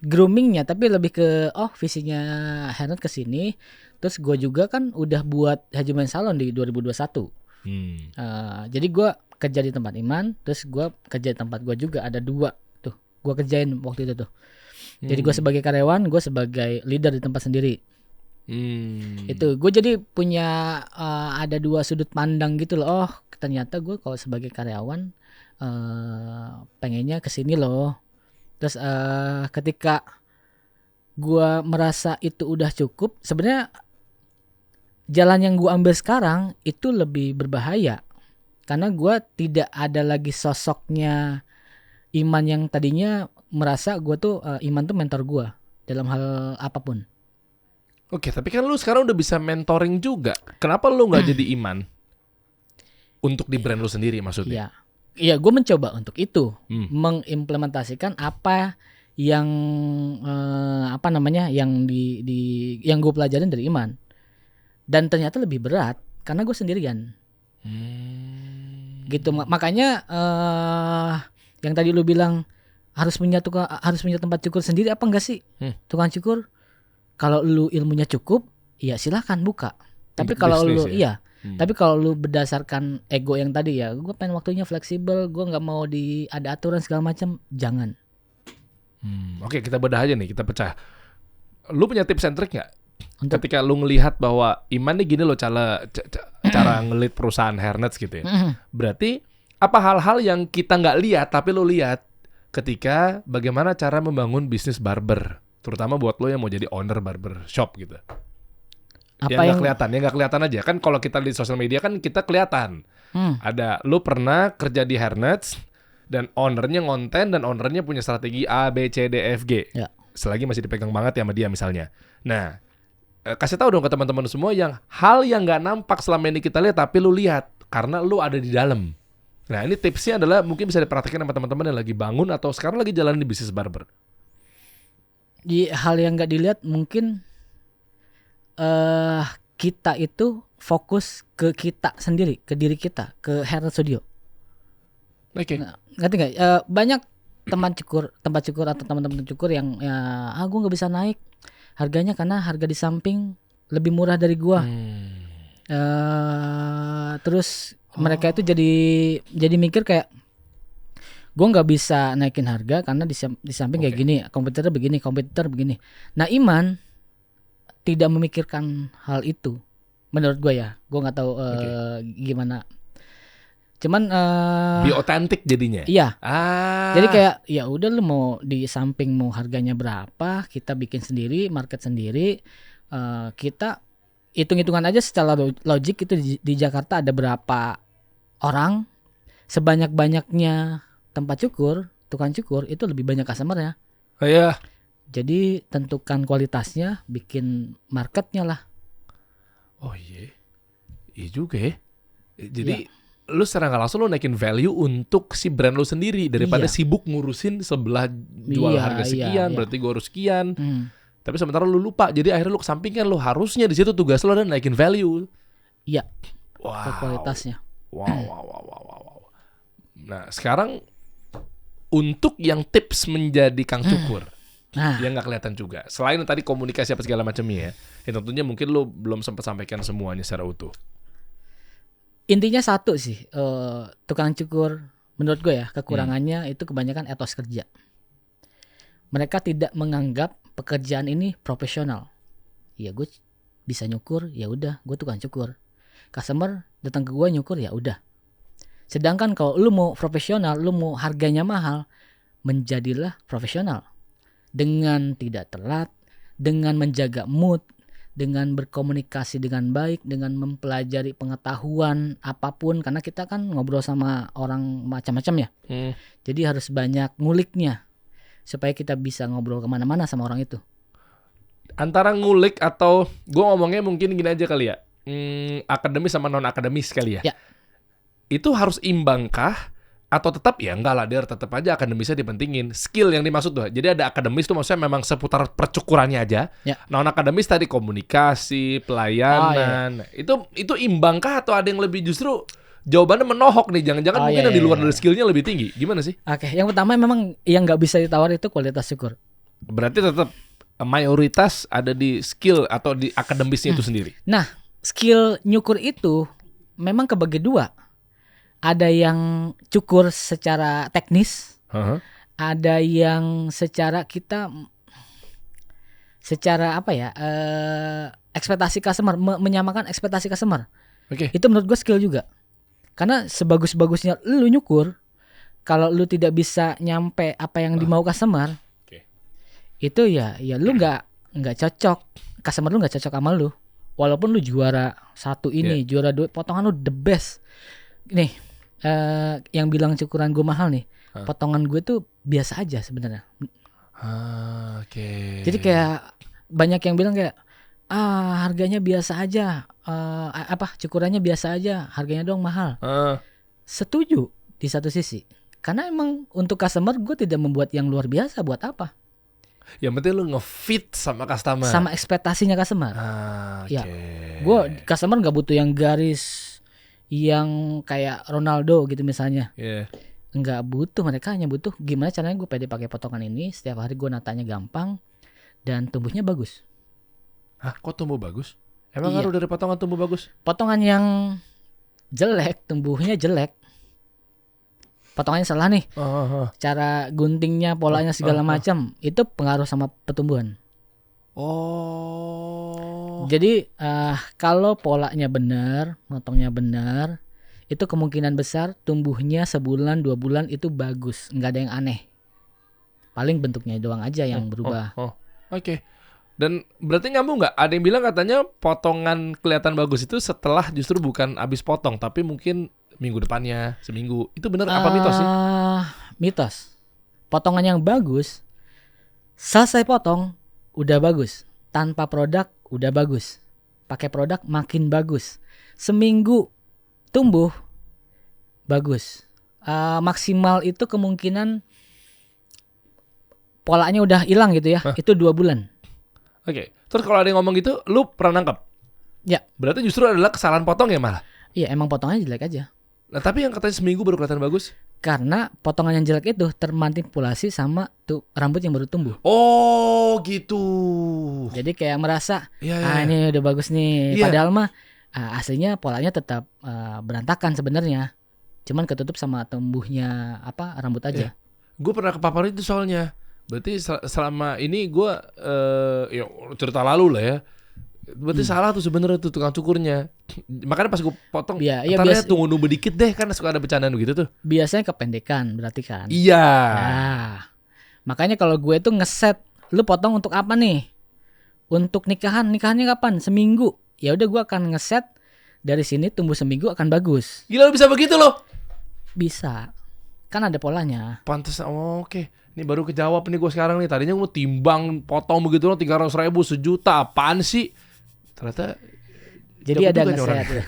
groomingnya, tapi lebih ke visinya Hernet ke sini. Terus gue juga kan udah buat Haji Main Salon di 2021. Jadi gue kerja di tempat Iman, terus gue kerja di tempat gue juga ada 2 tuh. Gue kerjain waktu itu tuh. Jadi gue sebagai karyawan, gue sebagai leader di tempat sendiri. Itu gue jadi punya ada 2 sudut pandang gitu loh. Ternyata gue kalau sebagai karyawan pengennya kesini loh. Terus ketika gue merasa itu udah cukup, sebenarnya jalan yang gue ambil sekarang itu lebih berbahaya karena gue tidak ada lagi sosoknya Iman yang tadinya merasa gue tuh Iman tuh mentor gue dalam hal apapun. Oke, tapi kan lu sekarang udah bisa mentoring juga. Kenapa lu nggak jadi Iman untuk di brand lu sendiri maksudnya? Iya, gue mencoba untuk itu mengimplementasikan apa yang yang gue pelajarin dari Iman. Dan ternyata lebih berat karena gue sendirian. Gitu, makanya yang tadi lu bilang harus punya tempat cukur sendiri apa enggak sih? Tukang cukur, kalau lu ilmunya cukup, ya silakan buka. Tapi kalau lu tapi kalau lu berdasarkan ego yang tadi ya, gue pengen waktunya fleksibel, gue nggak mau ada aturan segala macam, jangan. Oke, kita bedah aja nih, kita pecah. Lu punya tips and trick nggak? Ketika lu ngelihat bahwa Iman nih gini loh cara ngelit perusahaan hairnets gitu ya. Berarti apa hal-hal yang kita nggak lihat tapi lu lihat ketika bagaimana cara membangun bisnis barber, terutama buat lo yang mau jadi owner barber shop gitu. Yang nggak kelihatan aja kan. Kalau kita di sosial media kan kita kelihatan. Ada lu pernah kerja di hairnets dan ownernya ngonten dan ownernya punya strategi A, B, C, D, F, G. Selagi masih dipegang banget ya sama dia misalnya. Nah, kasih tahu dong ke teman-teman semua yang hal yang nggak nampak selama ini kita lihat tapi lu lihat karena lu ada di dalam. Nah, ini tipsnya adalah mungkin bisa diperhatikan sama teman-teman yang lagi bangun atau sekarang lagi jalan di bisnis barber. Di hal yang nggak dilihat mungkin kita itu fokus ke kita sendiri, ke diri kita, ke Hernet Studio. Oke. Ngerti nggak? Banyak tempat cukur atau teman-teman cukur yang gue nggak bisa naik harganya karena harga di samping lebih murah dari gua. Terus mereka itu jadi mikir kayak gua nggak bisa naikin harga karena di samping kayak gini, kompetitor begini. Nah, Iman tidak memikirkan hal itu menurut gua ya. Gua nggak tahu gimana. Cuman be authentic jadinya. Iya. Jadi kayak ya udah lu mau di samping mau harganya berapa, kita bikin sendiri, market sendiri. Kita hitung-hitungan aja secara logik itu di Jakarta ada berapa orang, sebanyak-banyaknya tempat cukur, tukang cukur itu lebih banyak customer-nya. Iya. Jadi tentukan kualitasnya, bikin marketnya lah. Oh iya. Iya juga ya. Jadi lu secara nggak langsung lu naikin value untuk si brand lu sendiri daripada sibuk ngurusin sebelah jual harga sekian, berarti gue harus sekian. Tapi sementara lu lupa, jadi akhirnya lu kesampingkan, lu harusnya di situ tugas lu adalah naikin value. Iya. Wow. Ke kualitasnya. Wow. Nah sekarang untuk yang tips menjadi kang cukur, yang nggak kelihatan juga. Selain tadi komunikasi apa segala macamnya ya, yang tentunya mungkin lu belum sempat sampaikan semuanya secara utuh. Intinya satu sih, tukang cukur menurut gue ya kekurangannya itu kebanyakan etos kerja. Mereka tidak menganggap pekerjaan ini profesional. Ya gue bisa nyukur, ya udah gue tukang cukur. Customer datang ke gue nyukur, ya udah. Sedangkan kalau lu mau profesional, lu mau harganya mahal, menjadilah profesional dengan tidak telat, dengan menjaga mood, dengan berkomunikasi dengan baik, dengan mempelajari pengetahuan apapun, karena kita kan ngobrol sama orang macam-macam ya. Jadi harus banyak nguliknya supaya kita bisa ngobrol kemana-mana sama orang itu. Antara ngulik atau gue ngomongnya mungkin gini aja kali ya, akademis sama non akademis kali ya. Ya. Itu harus imbangkah? Atau tetap ya enggak lah, dia tetap aja akademisnya dipentingin. Skill yang dimaksud tuh. Jadi ada akademis tuh maksudnya memang seputar percukurannya aja. Ya. Non akademis tadi komunikasi, pelayanan. Itu imbangkah atau ada yang lebih justru jawabannya menohok nih? Jangan-jangan mungkin yang di luar dari skillnya lebih tinggi. Gimana sih? Oke, yang pertama memang yang nggak bisa ditawar itu kualitas syukur. Berarti tetap mayoritas ada di skill atau di akademisnya itu sendiri. Nah, skill nyukur itu memang kebagi dua. Ada yang cukur secara teknis, ada yang secara apa ya, ekspektasi customer, menyamakan ekspektasi customer. Oke. Itu menurut gue skill juga. Karena sebagus-bagusnya lu nyukur, kalau lu tidak bisa nyampe apa yang dimau customer, itu ya lu nggak cocok, customer lu nggak cocok sama lu. Walaupun lu juara 1 ini, juara 2, potongan lu the best. Nih, yang bilang cukuran gue mahal nih, potongan gue tuh biasa aja sebenarnya. Oke. Jadi kayak banyak yang bilang kayak harganya biasa aja, cukurannya biasa aja, harganya doang mahal. Setuju di satu sisi, karena emang untuk customer gue tidak membuat yang luar biasa. Buat apa? Yang penting lu ngefit sama customer, sama ekspektasinya customer. Ya, gue customer nggak butuh yang garis yang kayak Ronaldo gitu misalnya. Nggak butuh, mereka hanya butuh gimana caranya gue pede pakai potongan ini, setiap hari gue natanya gampang dan tumbuhnya bagus. Hah, kok tumbuh bagus? Emang ngaruh dari potongan tumbuh bagus? Potongan yang jelek tumbuhnya jelek. Potongannya salah nih, cara guntingnya, polanya segala macam, itu pengaruh sama pertumbuhan. Jadi kalau polanya benar, motongnya benar, itu kemungkinan besar tumbuhnya sebulan 2 bulan itu bagus, nggak ada yang aneh. Paling bentuknya doang aja yang berubah. Oke. Dan berarti nyambung nggak? Ada yang bilang katanya potongan kelihatan bagus itu setelah justru bukan abis potong, tapi mungkin minggu depannya, seminggu. Itu benar apa mitos sih? Mitos. Potongan yang bagus, selesai potong udah bagus. Tanpa produk udah bagus. Pakai produk makin bagus. Seminggu tumbuh bagus. Maksimal itu kemungkinan polanya udah hilang gitu ya. Itu 2 bulan. Oke. Terus kalau ada yang ngomong gitu, lu pernah nangkep? Ya. Berarti justru adalah kesalahan potong ya malah? Iya, emang potongannya jelek aja. Nah, tapi yang katanya seminggu baru kelihatan bagus? Karena potongan yang jelek itu termanipulasi sama tuh rambut yang baru tumbuh. Oh, gitu. Jadi kayak merasa, ini udah bagus nih. Padahal mah aslinya polanya tetap berantakan sebenarnya. Cuman ketutup sama tumbuhnya rambut aja. Gue pernah kepapar itu soalnya. Berarti selama ini gue cerita lalu lah ya. Berarti salah tuh sebenarnya tuh tukang cukurnya. Makanya pas gue potong, ternyata tunggu dikit deh, kan suka ada bercandaan begitu tuh. Biasanya kependekan berarti kan. Iya. Nah, makanya kalau gue tuh ngeset, lu potong untuk apa nih? Untuk nikahannya kapan? Seminggu. Ya udah gue akan ngeset dari sini tumbuh seminggu akan bagus. Gila, lu bisa begitu loh? Bisa. Kan ada polanya. Pantes. Oke. Ini baru kejawab nih gue sekarang nih. Tadinya gue timbang potong begitu loh 300.000, 1 juta. Apaan sih? Ternyata jadi ada ngeset.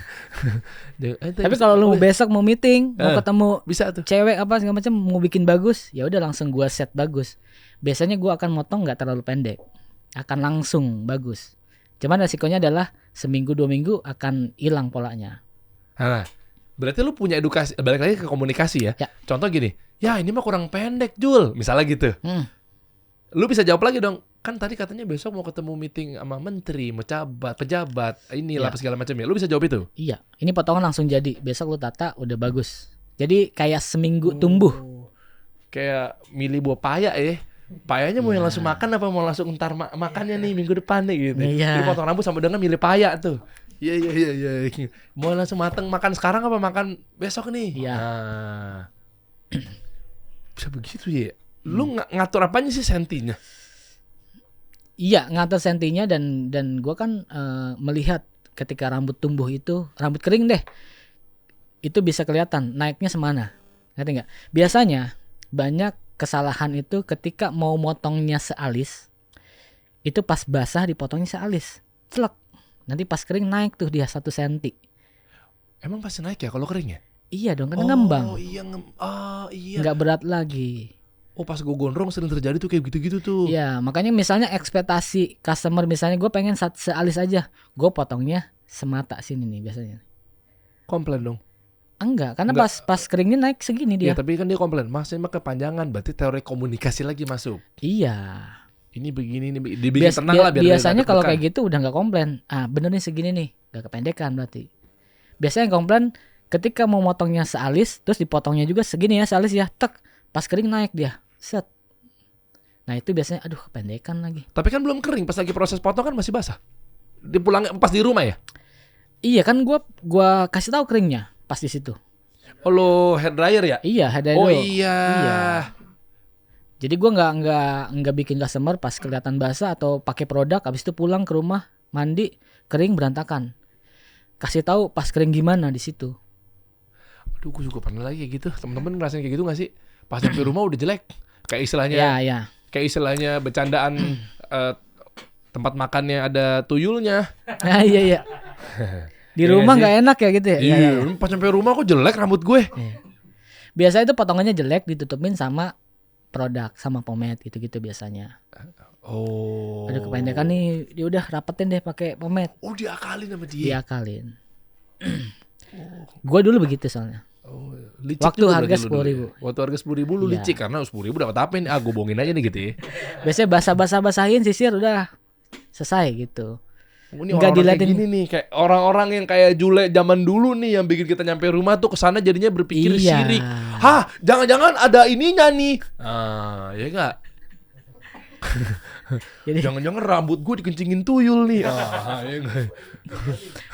Tapi kalau lu besok mau meeting, mau ketemu bisa tuh. Cewek segala macam, mau bikin bagus, ya udah langsung gua set bagus. Biasanya gua akan motong nggak terlalu pendek, akan langsung bagus. Cuman resikonya adalah seminggu 2 minggu akan hilang polanya. Nah, berarti lu punya edukasi, balik lagi ke komunikasi ya. Contoh gini, ya ini mah kurang pendek Jul, misalnya gitu. Lu bisa jawab lagi dong, kan tadi katanya besok mau ketemu meeting sama menteri, mau pejabat, inilah segala macam ya. Lu bisa jawab itu? Iya, ini potongan langsung jadi. Besok lu tata udah bagus. Jadi kayak seminggu tumbuh. Kayak milih buah paya ya. Payanya mau yang langsung makan apa mau langsung ntar makannya nih minggu depan nih gitu. Jadi potong rambut sama dengan milih paya tuh. Iya. Mau langsung mateng makan sekarang apa makan besok nih? Iya. Bisa begitu ya. Lu ngatur apanya sih sentinya? Iya, ngatur sentinya dan gue kan melihat ketika rambut tumbuh itu, rambut kering deh, itu bisa kelihatan naiknya semana. Ngerti nggak? Biasanya banyak kesalahan itu ketika mau motongnya sealis, itu pas basah dipotongnya sealis, celek. Nanti pas kering naik tuh dia 1 senti. Emang pasti naik ya kalau kering ya? Iya dong, kan ngembang. Iya iya. Nggak berat lagi. Oh pas gue gondrong sering terjadi tuh kayak gitu-gitu tuh. Iya, makanya misalnya ekspektasi customer, misalnya gue pengen sealis aja, gue potongnya semata sini nih biasanya. Komplain dong. Enggak, karena Enggak. pas keringnya naik segini dia. Ya tapi kan dia komplain, Mas ini mah kepanjangan, berarti teori komunikasi lagi masuk. Iya. Ini begini, ini dibikin tenang lah biar biasanya dia kalau deg-degan. kayak gitu udah nggak komplain. Bener nih segini nih, nggak kependekan berarti. Biasanya yang komplain ketika mau motongnya sealis, terus dipotongnya juga segini ya sealis ya, tek, pas kering naik dia, set. Nah itu biasanya aduh kependekan lagi. Tapi kan belum kering, pas lagi proses potong kan masih basah. Dipulang pas di rumah ya? Iya kan gua kasih tahu keringnya pas di situ. Oh lo hair dryer ya? Iya, ada Oh dulu. iya. Iya. Jadi gua nggak bikin customer pas kelihatan basah atau pakai produk, habis itu pulang ke rumah mandi kering berantakan. Kasih tahu pas kering gimana di situ. Aduh gue juga pernah lagi kayak gitu. Temen-temen ngerasain kayak gitu gak sih? Pas sampai rumah udah jelek. Kayak istilahnya, Iya. kayak istilahnya bercandaan tempat makannya ada tuyulnya. Iya. Di Iya rumah sih. nggak enak ya gitu ya. Iya. Pas sampai rumah kok jelek rambut gue. Iya. Biasanya itu potongannya jelek ditutupin sama produk sama pomade gitu-gitu biasanya. Oh. Aduh kependekan nih, dia udah rapetin deh pakai pomade, Oh diakalin sama dia. diakalin. Gua dulu begitu soalnya. Oh, licik Waktu juga harga berarti lu dulu 10.000. ya? Waktu harga 10.000 lu Iya. licik karena 10.000 dapat apa nih? Gue bohongin aja nih gitu ya. Biasanya basah-basahin sisir udah selesai gitu. Oh, ini Nggak orang-orang kayak diliatin. gini nih, kayak orang-orang yang kayak Jule zaman dulu nih yang bikin kita nyampe rumah tuh kesana jadinya berpikir Iya. syirik. Hah, jangan-jangan ada ininya nih. Ya enggak? Jadi Jangan-jangan rambut gue dikencingin tuyul nih. Ya enggak?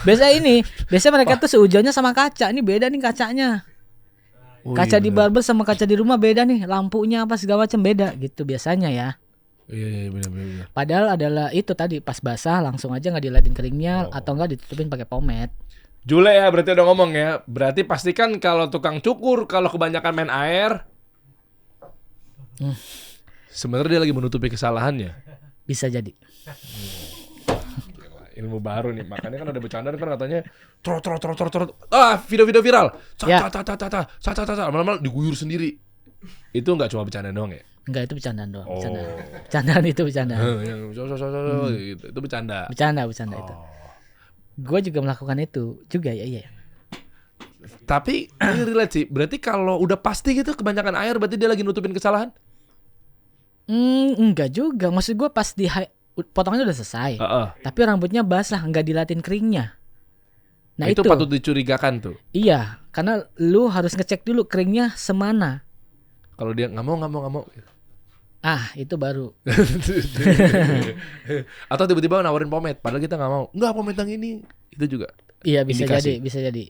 biasanya mereka tuh seujuannya sama kaca. Ini beda nih kacanya. Oh, Kaca iya di bener. barber sama kaca di rumah beda nih. Lampunya apa segala macam beda gitu biasanya ya. Iya benar. Padahal adalah itu tadi pas basah langsung aja nggak diliatin keringnya atau nggak ditutupin pakai pomade. Jule ya berarti udah ngomong ya. Berarti pastikan kalau tukang cukur kalau kebanyakan main air sebenarnya dia lagi menutupi kesalahannya. Bisa jadi. Ilmu baru nih, makanya kan ada bercandaan kan katanya trot. Video-video viral. Ya. Lama-lama diguyur sendiri. Itu nggak cuma bercandaan doang ya? Enggak, itu bercandaan doang. Oh. Bercandaan itu bercandaan. Yang gitu. Itu bercanda. Bercanda itu. Gue juga melakukan itu juga ya, iya. Tapi ini relate sih. Berarti kalau udah pasti gitu kebanyakan air berarti dia lagi nutupin kesalahan? Enggak juga. Maksud gue pas potongannya udah selesai. Tapi rambutnya basah, nggak dilatin keringnya. Nah itu patut dicurigakan tuh. Iya, karena lu harus ngecek dulu keringnya semana. Kalau dia nggak mau. Itu baru. Atau tiba-tiba nawarin pomade, padahal kita nggak mau. Nggak, pomade yang ini. Itu juga. Iya bisa indikasi. jadi.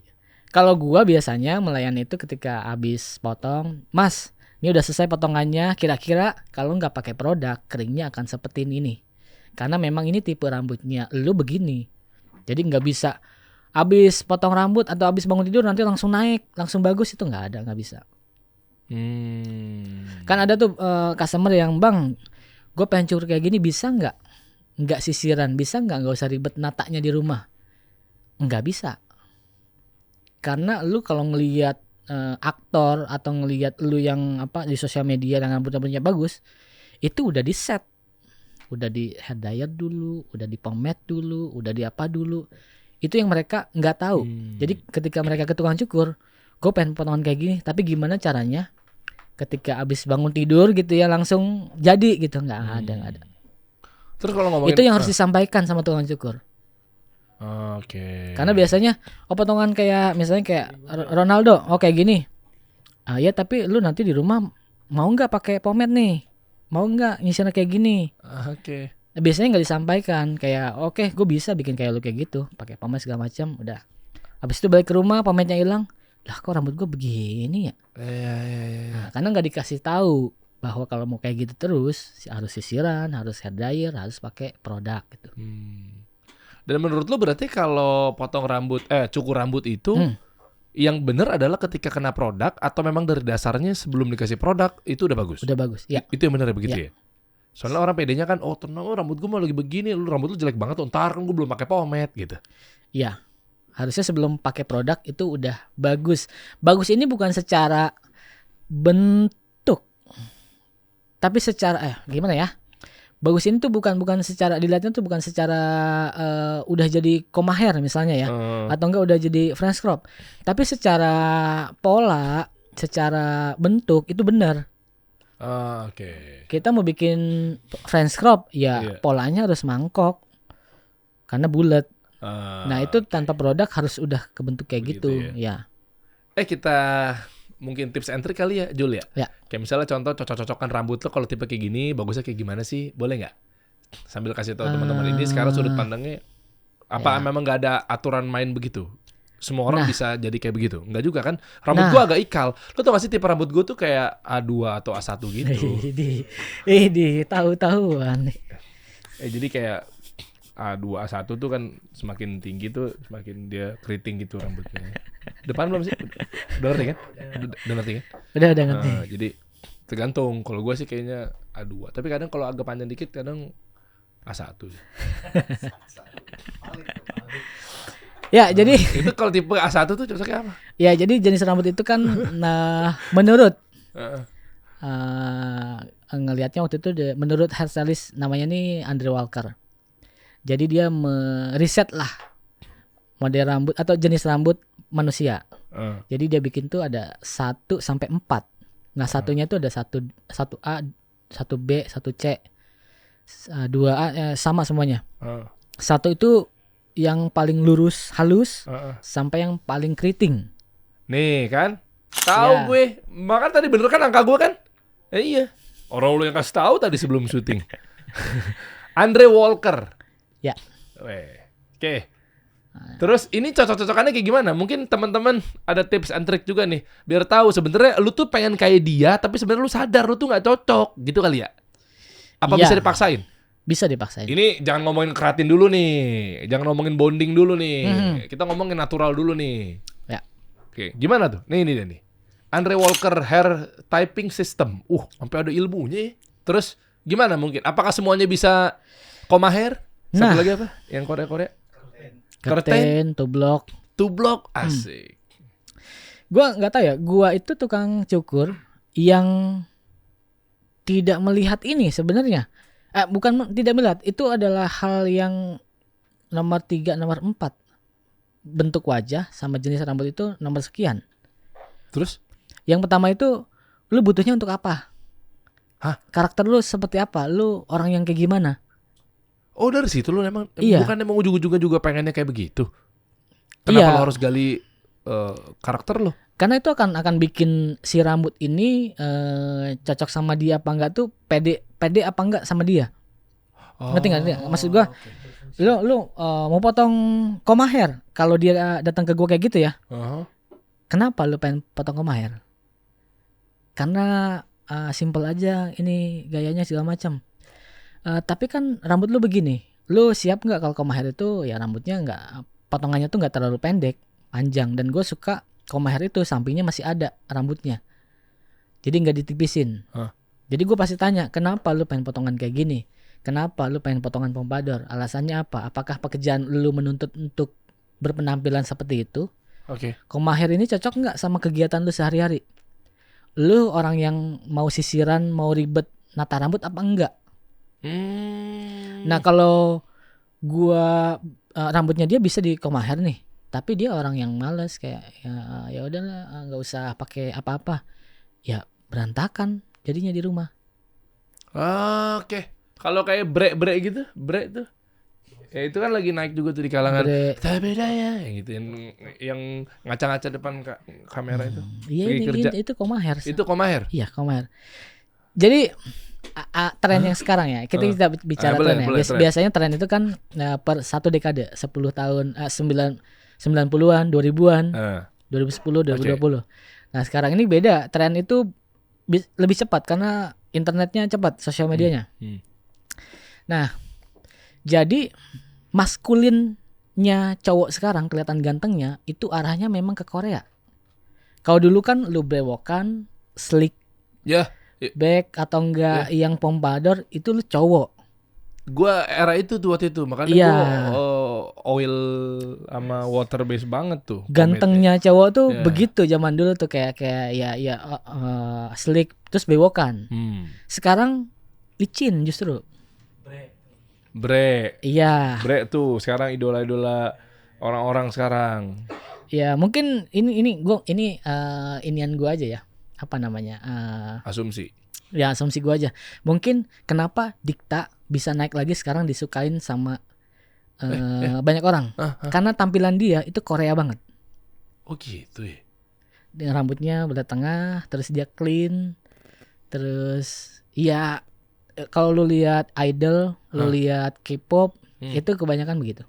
Kalau gua biasanya melayani itu ketika habis potong, Mas, ini udah selesai potongannya. Kira-kira kalau nggak pakai produk, keringnya akan seperti ini. Karena memang ini tipe rambutnya lu begini. Jadi nggak bisa habis potong rambut atau habis bangun tidur nanti langsung naik, langsung bagus, itu nggak bisa. Kan ada tuh customer yang, Bang, gue pengen cukur kayak gini, bisa nggak sisiran, bisa nggak usah ribet natanya di rumah. Nggak bisa, karena lu kalau ngelihat aktor atau ngelihat lu yang di sosial media yang rambutnya bagus, itu udah di set, udah di hair dryer dulu, udah di pomade dulu, udah di apa dulu. Itu yang mereka nggak tahu. Jadi ketika mereka ke tukang cukur, gue pengen potongan kayak gini, tapi gimana caranya ketika abis bangun tidur gitu ya langsung jadi gitu, nggak ada. Terus kalau ngomongin Itu yang harus disampaikan sama tukang cukur. Oke. Karena biasanya potongan kayak misalnya kayak Ronaldo, kayak gini. Ya tapi lu nanti di rumah mau nggak pakai pomade nih? Mau nggak nyisirnya kayak gini? Oke. Biasanya nggak disampaikan kayak oke, gue bisa bikin kayak lu kayak gitu, pakai pomade segala macam, udah. Habis itu balik ke rumah, pomade-nya hilang. Lah kok rambut gue begini ya? Iya. Nah, karena nggak dikasih tahu bahwa kalau mau kayak gitu terus harus sisiran, harus hair dryer, harus pakai produk gitu. Dan menurut lo berarti kalau potong rambut, cukur rambut itu yang benar adalah ketika kena produk atau memang dari dasarnya sebelum dikasih produk itu udah bagus? Udah bagus, ya. Itu yang benar ya begitu ya? Soalnya orang pedenya kan, oh tenang, rambut gue mau lagi begini, lu rambut lu jelek banget tuh, ntar kan gue belum pakai pomade gitu. Iya. Harusnya sebelum pakai produk itu udah bagus. Bagus ini bukan secara bentuk, tapi secara gimana ya? Bagus ini tuh bukan secara dilihatnya tuh bukan secara udah jadi koma hair misalnya ya, atau enggak udah jadi French crop. Tapi secara pola, secara bentuk itu benar. Oke. Kita mau bikin French crop ya polanya harus mangkok karena bulat. Nah itu tanpa produk harus udah kebentuk kayak begitu gitu ya. Kita mungkin tips and trick kali ya Jul ya. Kayak misalnya contoh cocok-cocokan rambut lo kalau tipe kayak gini bagusnya kayak gimana sih, boleh nggak? Sambil kasih tahu teman-teman ini sekarang sudut pandangnya apa memang nggak ada aturan main begitu? Semua orang bisa jadi kayak begitu. Enggak juga kan? Rambut gua agak ikal. Lo tau gak sih tipe rambut gua tuh kayak A2 atau A1 gitu. Tahu-tahuan. Jadi kayak A2, A1 tuh kan semakin tinggi tuh semakin dia keriting gitu rambutnya. Depan belum sih? Udah ngerti kan? Udah ngerti kan? Udah ngerti. Jadi tergantung. Kalau gua sih kayaknya A2. Tapi kadang kalau agak panjang dikit kadang A1 sih. Ya, jadi itu kalau tipe A1 tuh cocoknya apa? Ya, jadi jenis rambut itu kan menurut ngelihatnya waktu itu menurut hairstylist namanya nih Andre Walker. Jadi dia meriset lah model rambut atau jenis rambut manusia. Jadi dia bikin tuh ada 1 sampai 4. Nah, satunya tuh ada 1A, 1B, 1C, 2A sama semuanya. 1 itu yang paling lurus halus sampai yang paling keriting. Nih kan, tahu gue. Makanya tadi bener kan angka gue kan? Iya. Orang lu yang kasih tahu tadi sebelum syuting. Andre Walker. Ya. Oke. Terus ini cocok-cocokannya kayak gimana? Mungkin teman-teman ada tips and trick juga nih, biar tahu sebenarnya lu tuh pengen kayak dia, tapi sebenarnya lu sadar lu tuh nggak cocok, gitu kali ya? Apa bisa dipaksain? Bisa dipaksain. Ini jangan ngomongin keratin dulu nih, jangan ngomongin bonding dulu nih, kita ngomongin natural dulu nih. Ya. Oke, gimana tuh? Nih nih. Andre Walker Hair Typing System. Sampai ada ilmunya ya. Terus gimana mungkin? Apakah semuanya bisa koma hair? Satu lagi apa? Yang Korea-Korea? Curtain, two block, asik. Gua nggak tahu ya. Gua itu tukang cukur yang tidak melihat ini sebenarnya. Bukan tidak melihat. Itu adalah hal yang nomor 3, nomor 4. Bentuk wajah sama jenis rambut itu nomor sekian. Terus? Yang pertama itu lu butuhnya untuk apa? Hah? Karakter lu seperti apa? Lu orang yang kayak gimana? Oh, dari situ lu emang bukan emang ujung-ujungnya juga pengennya kayak begitu. Kenapa lu harus gali karakter lu? Karena itu akan bikin si rambut ini cocok sama dia apa enggak tuh, pede apa enggak sama dia. Ngerti enggak? Maksud gua lu mau potong koma hair, kalau dia datang ke gua kayak gitu ya. Kenapa lu pengen potong koma hair? Karena simple aja ini gayanya segala macam. Tapi kan rambut lu begini, lu siap nggak kalau koma hair itu ya rambutnya nggak, potongannya tuh nggak terlalu pendek, panjang, dan gue suka koma hair itu sampingnya masih ada rambutnya, jadi nggak ditipisin. Jadi gue pasti tanya, kenapa lu pengen potongan kayak gini? Kenapa lu pengen potongan pompadour? Alasannya apa? Apakah pekerjaan lu menuntut untuk berpenampilan seperti itu? Koma hair ini cocok nggak sama kegiatan lu sehari-hari? Lu orang yang mau sisiran, mau ribet nata rambut apa enggak? Nah kalau gua rambutnya dia bisa di koma hair nih, tapi dia orang yang males kayak ya udahlah nggak usah pakai apa-apa, ya berantakan jadinya di rumah. Kalau kayak bre gitu, bre tuh ya itu kan lagi naik juga tuh di kalangan beda ya gitu, yang ngaca-ngaca depan kamera itu. Iya, itu koma hair. Itu koma hair. Iya, koma hair. Jadi tren yang sekarang ya, kita bicara tren ya. Biasanya tren itu kan per 1 dekade, 10 tahun, 90-an, 2000-an, 2010, 2020. Nah sekarang ini beda, tren itu lebih cepat karena internetnya cepat, sosial medianya. Nah jadi maskulinnya cowok sekarang kelihatan gantengnya itu arahnya memang ke Korea. Kalau dulu kan lu brewokan, slick, Bek atau enggak yang pompador itu lu cowok. Gua era itu tuh waktu itu, makanya Iya. gua oil sama water base banget tuh. Gantengnya cowok tuh Iya. begitu zaman dulu tuh kayak ya slick terus bewokan. Sekarang licin justru. Bre Iya. tuh sekarang idola-idola orang-orang sekarang. Ya mungkin ini inian gua aja ya. Apa namanya? Asumsi. Ya asumsi gua aja. Mungkin kenapa Dikta bisa naik lagi sekarang disukain sama banyak orang. Karena tampilan dia itu Korea banget. Oh gitu ya. Dengan rambutnya belah tengah, terus dia clean. Terus ya kalau lu lihat idol, lu lihat K-pop, itu kebanyakan begitu.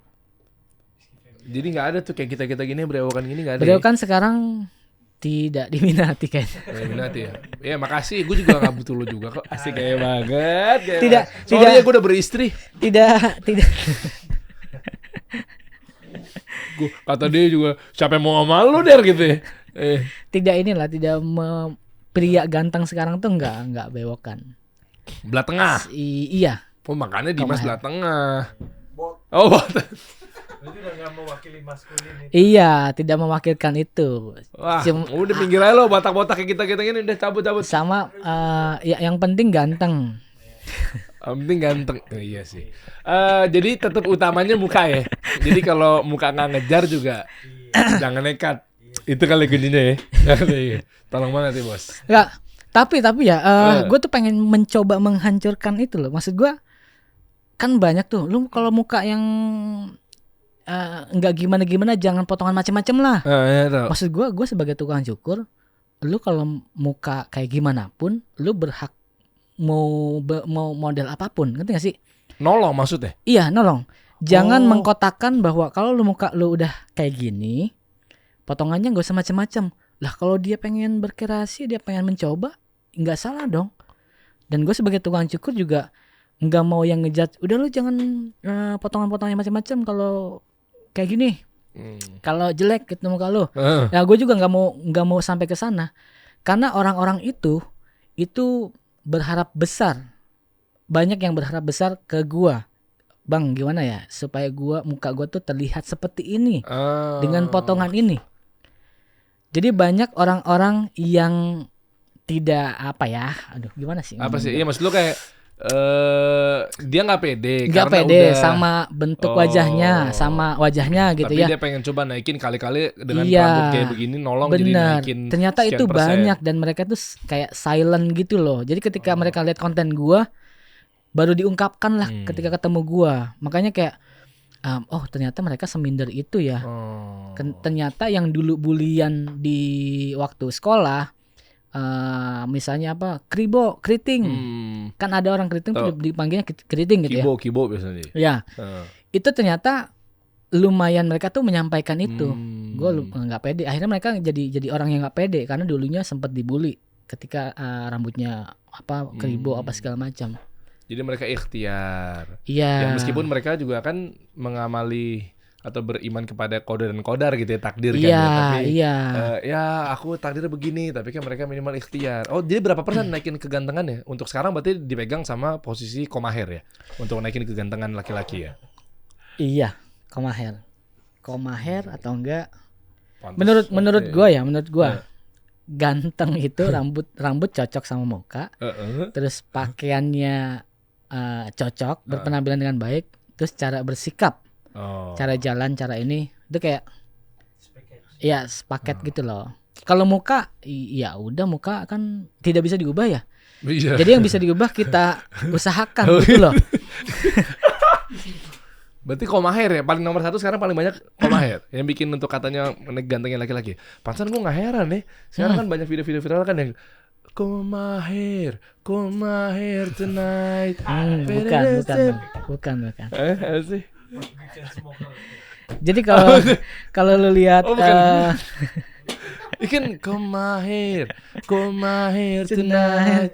Jadi nggak ada tuh kayak kita gini berewokan gini nggak ada. Beliau kan sekarang tidak diminati kayaknya. Minati ya. Ya makasih, gue juga nggak butuh lo juga kok. Asik kayak banget. Tidak. Gue udah beristri. Tidak. Gue kata dia juga siapa yang mau sama lu der gitu ya. Tidak pria ganteng sekarang tuh nggak bewokan. Belah tengah. Iya. Oh makanya Dimas Komaher. belah tengah. Oh bot. Berarti udah gak mewakili maskulin itu. Iya, tidak mewakilkan itu. Wah, Cuma- udah pinggir aja lo botak-botak kayak kita gini udah cabut. Sama ya yang penting ganteng. Yang penting ganteng. Oh, iya sih. Jadi tetap utamanya muka ya. Jadi kalau muka nggak ngejar juga jangan nekat. Itu kali kuncinya ya. Iya. Tolong banget ya bos. Enggak, tapi ya gue tuh pengen mencoba menghancurkan itu loh. Maksud gue kan banyak tuh. Lu kalau muka yang nggak gimana jangan potongan macem-macem lah. Ya, tahu. Maksud gue sebagai tukang cukur, lu kalau muka kayak gimana pun, lu berhak mau model apapun, ngerti gak sih? Nolong maksudnya. Iya, nolong. Jangan Oh. mengkotakkan bahwa kalau lu muka lu udah kayak gini, potongannya nggak usah macem-macem. Lah kalau dia pengen berkreasi, dia pengen mencoba, nggak salah dong. Dan gue sebagai tukang cukur juga nggak mau yang ngejudge. Udah lu jangan potongan-potongannya macem-macem kalau kayak gini. Kalau jelek gitu muka lu. Nah, gue juga nggak mau sampai ke sana. Karena orang-orang itu berharap besar. Banyak yang berharap besar ke gua. Bang, gimana ya supaya muka gua tuh terlihat seperti ini dengan potongan ini. Jadi banyak orang-orang yang tidak apa ya? Aduh, gimana sih? Apa sih? Iya maksud lu kayak dia nggak pede. Nggak karena pede udah, sama bentuk wajahnya, sama wajahnya gitu tapi ya. dia pengen coba naikin kali-kali dengan Iya, rambut kayak begini nolong jadi benar. naikin. Ternyata sekian itu persen. banyak dan mereka tuh kayak silent gitu loh. Jadi ketika mereka lihat konten gua baru diungkapkan lah ketika ketemu gua. Makanya kayak oh ternyata mereka seminder itu ya. Ternyata yang dulu bulian di waktu sekolah misalnya apa keriting. Kan ada orang keriting tuh dipanggilnya keriting gitu Kibo biasanya dia. ya. Itu ternyata lumayan mereka tuh menyampaikan itu. Gue nggak pede. Akhirnya mereka jadi orang yang nggak pede karena dulunya sempat dibully ketika rambutnya apa keribo apa segala macam. Jadi mereka ikhtiar. Iya. Ya meskipun mereka juga kan mengamali atau beriman kepada qadar dan qadar gitu ya, takdir kan Iya, ya. Tapi iya. ya aku takdir begini, tapi kan mereka minimal ikhtiar. Oh, jadi berapa persen naikin kegantengannya? Untuk sekarang berarti dipegang sama posisi Komaher ya. Untuk naikin kegantengan laki-laki ya. Iya, Komaher atau enggak? Pantes, Menurut gua ganteng itu rambut cocok sama muka. Terus pakaiannya cocok, berpenampilan dengan baik, terus cara bersikap, cara jalan, cara ini itu kayak ya sepaket gitu loh. Kalau muka ya udah muka kan tidak bisa diubah ya. Iya. Jadi yang bisa diubah kita usahakan gitu loh. Berarti Komaher ya paling nomor 1 sekarang paling banyak Komaher yang bikin untuk katanya gantengnya laki-laki. Pantesan gue nggak heran nih. Sekarang kan banyak video-video viral kan yang Komaher tonight. Bukan. Apa sih? Jadi kalau lu lihat Ikan Komaher tonight.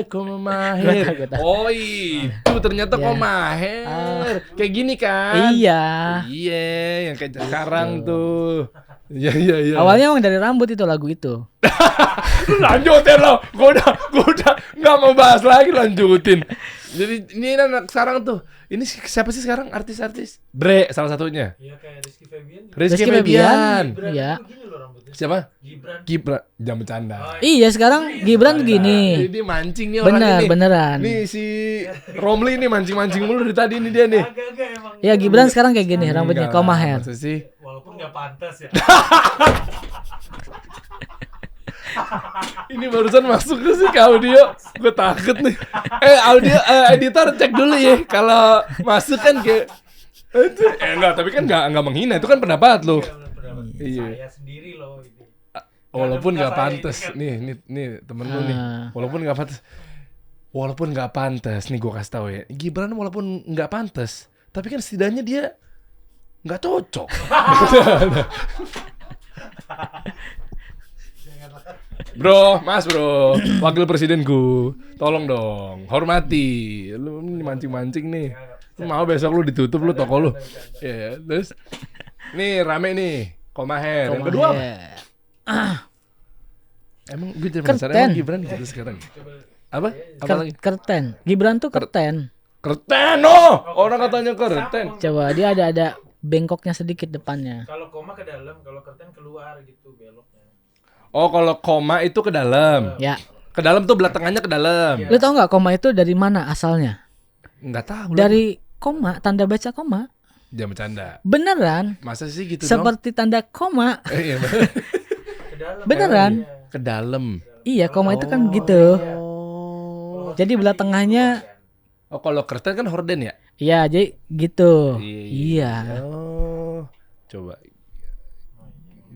Komaher. Oh itu ternyata Ya. Komaher. Kayak gini kan? iya. Iya, yang kayak sekarang tuh. Iya. Awalnya emang dari rambut itu lagu itu. Lanjutin lo. Gue udah nggak mau bahas lagi, lanjutin. Jadi ini anak sekarang tuh. Ini siapa sih sekarang artis-artis? Bre salah satunya. Iya kayak Rizky Febian juga. Rizky Rizky Febian. Febian. Gibran Iya. itu begini loh rambutnya. Siapa? Gibran. Jangan bercanda. Iya sekarang Gibran begini. Ini mancing nih orang Bener, ini. beneran. Nih si Romli nih mancing-mancing mulu dari tadi nih dia nih. Agak-agak emang. Ya Gibran sekarang kayak gini rambutnya Enggak, koma hair. masa sih? Walaupun nggak pantas ya. Ini barusan masuk ke audio. Gue takut nih. Audio editor cek dulu ya. Kalau masuk kan kayak enggak, tapi kan enggak menghina, itu kan pendapat lo. Iya. Saya sendiri loh ini. Walaupun nggak Saya pantas, ini nih temen lu nih, walaupun nggak pantas, nih gue kasih tahu ya, Gibran walaupun nggak pantas, tapi kan setidaknya dia nggak cocok. Bro, wakil presidenku, tolong dong, hormati, lu ini mancing-mancing nih, lu mau besok lu ditutup lu toko lu, ya, terus, nih rame nih, koma hair, yang kedua apa? Emang gue jadi penasaran emang Gibran gitu sekarang. Apa? Apa lagi? Kerten. Gibran tuh kerten. Kerten, oh! Orang katanya kerten. Coba dia ada bengkoknya sedikit depannya. Kalau koma ke dalam, kalau kerten keluar gitu beloknya. Oh, kalau koma itu ke dalam. Ya. Ke dalam tuh belah tengahnya ke dalam. Lu tau nggak koma itu dari mana asalnya? Nggak tahu. Dari koma, tanda baca koma. Jangan bercanda. Beneran. Masa sih gitu dong? Seperti tanda koma. Iya, Ke dalam. Beneran. ke dalam. Iya, koma itu kan gitu. Oh. Jadi belah tengahnya. Oh, kalau kerten kan horden ya? Iya, jadi gitu. Iya. Iya. Oh. Coba.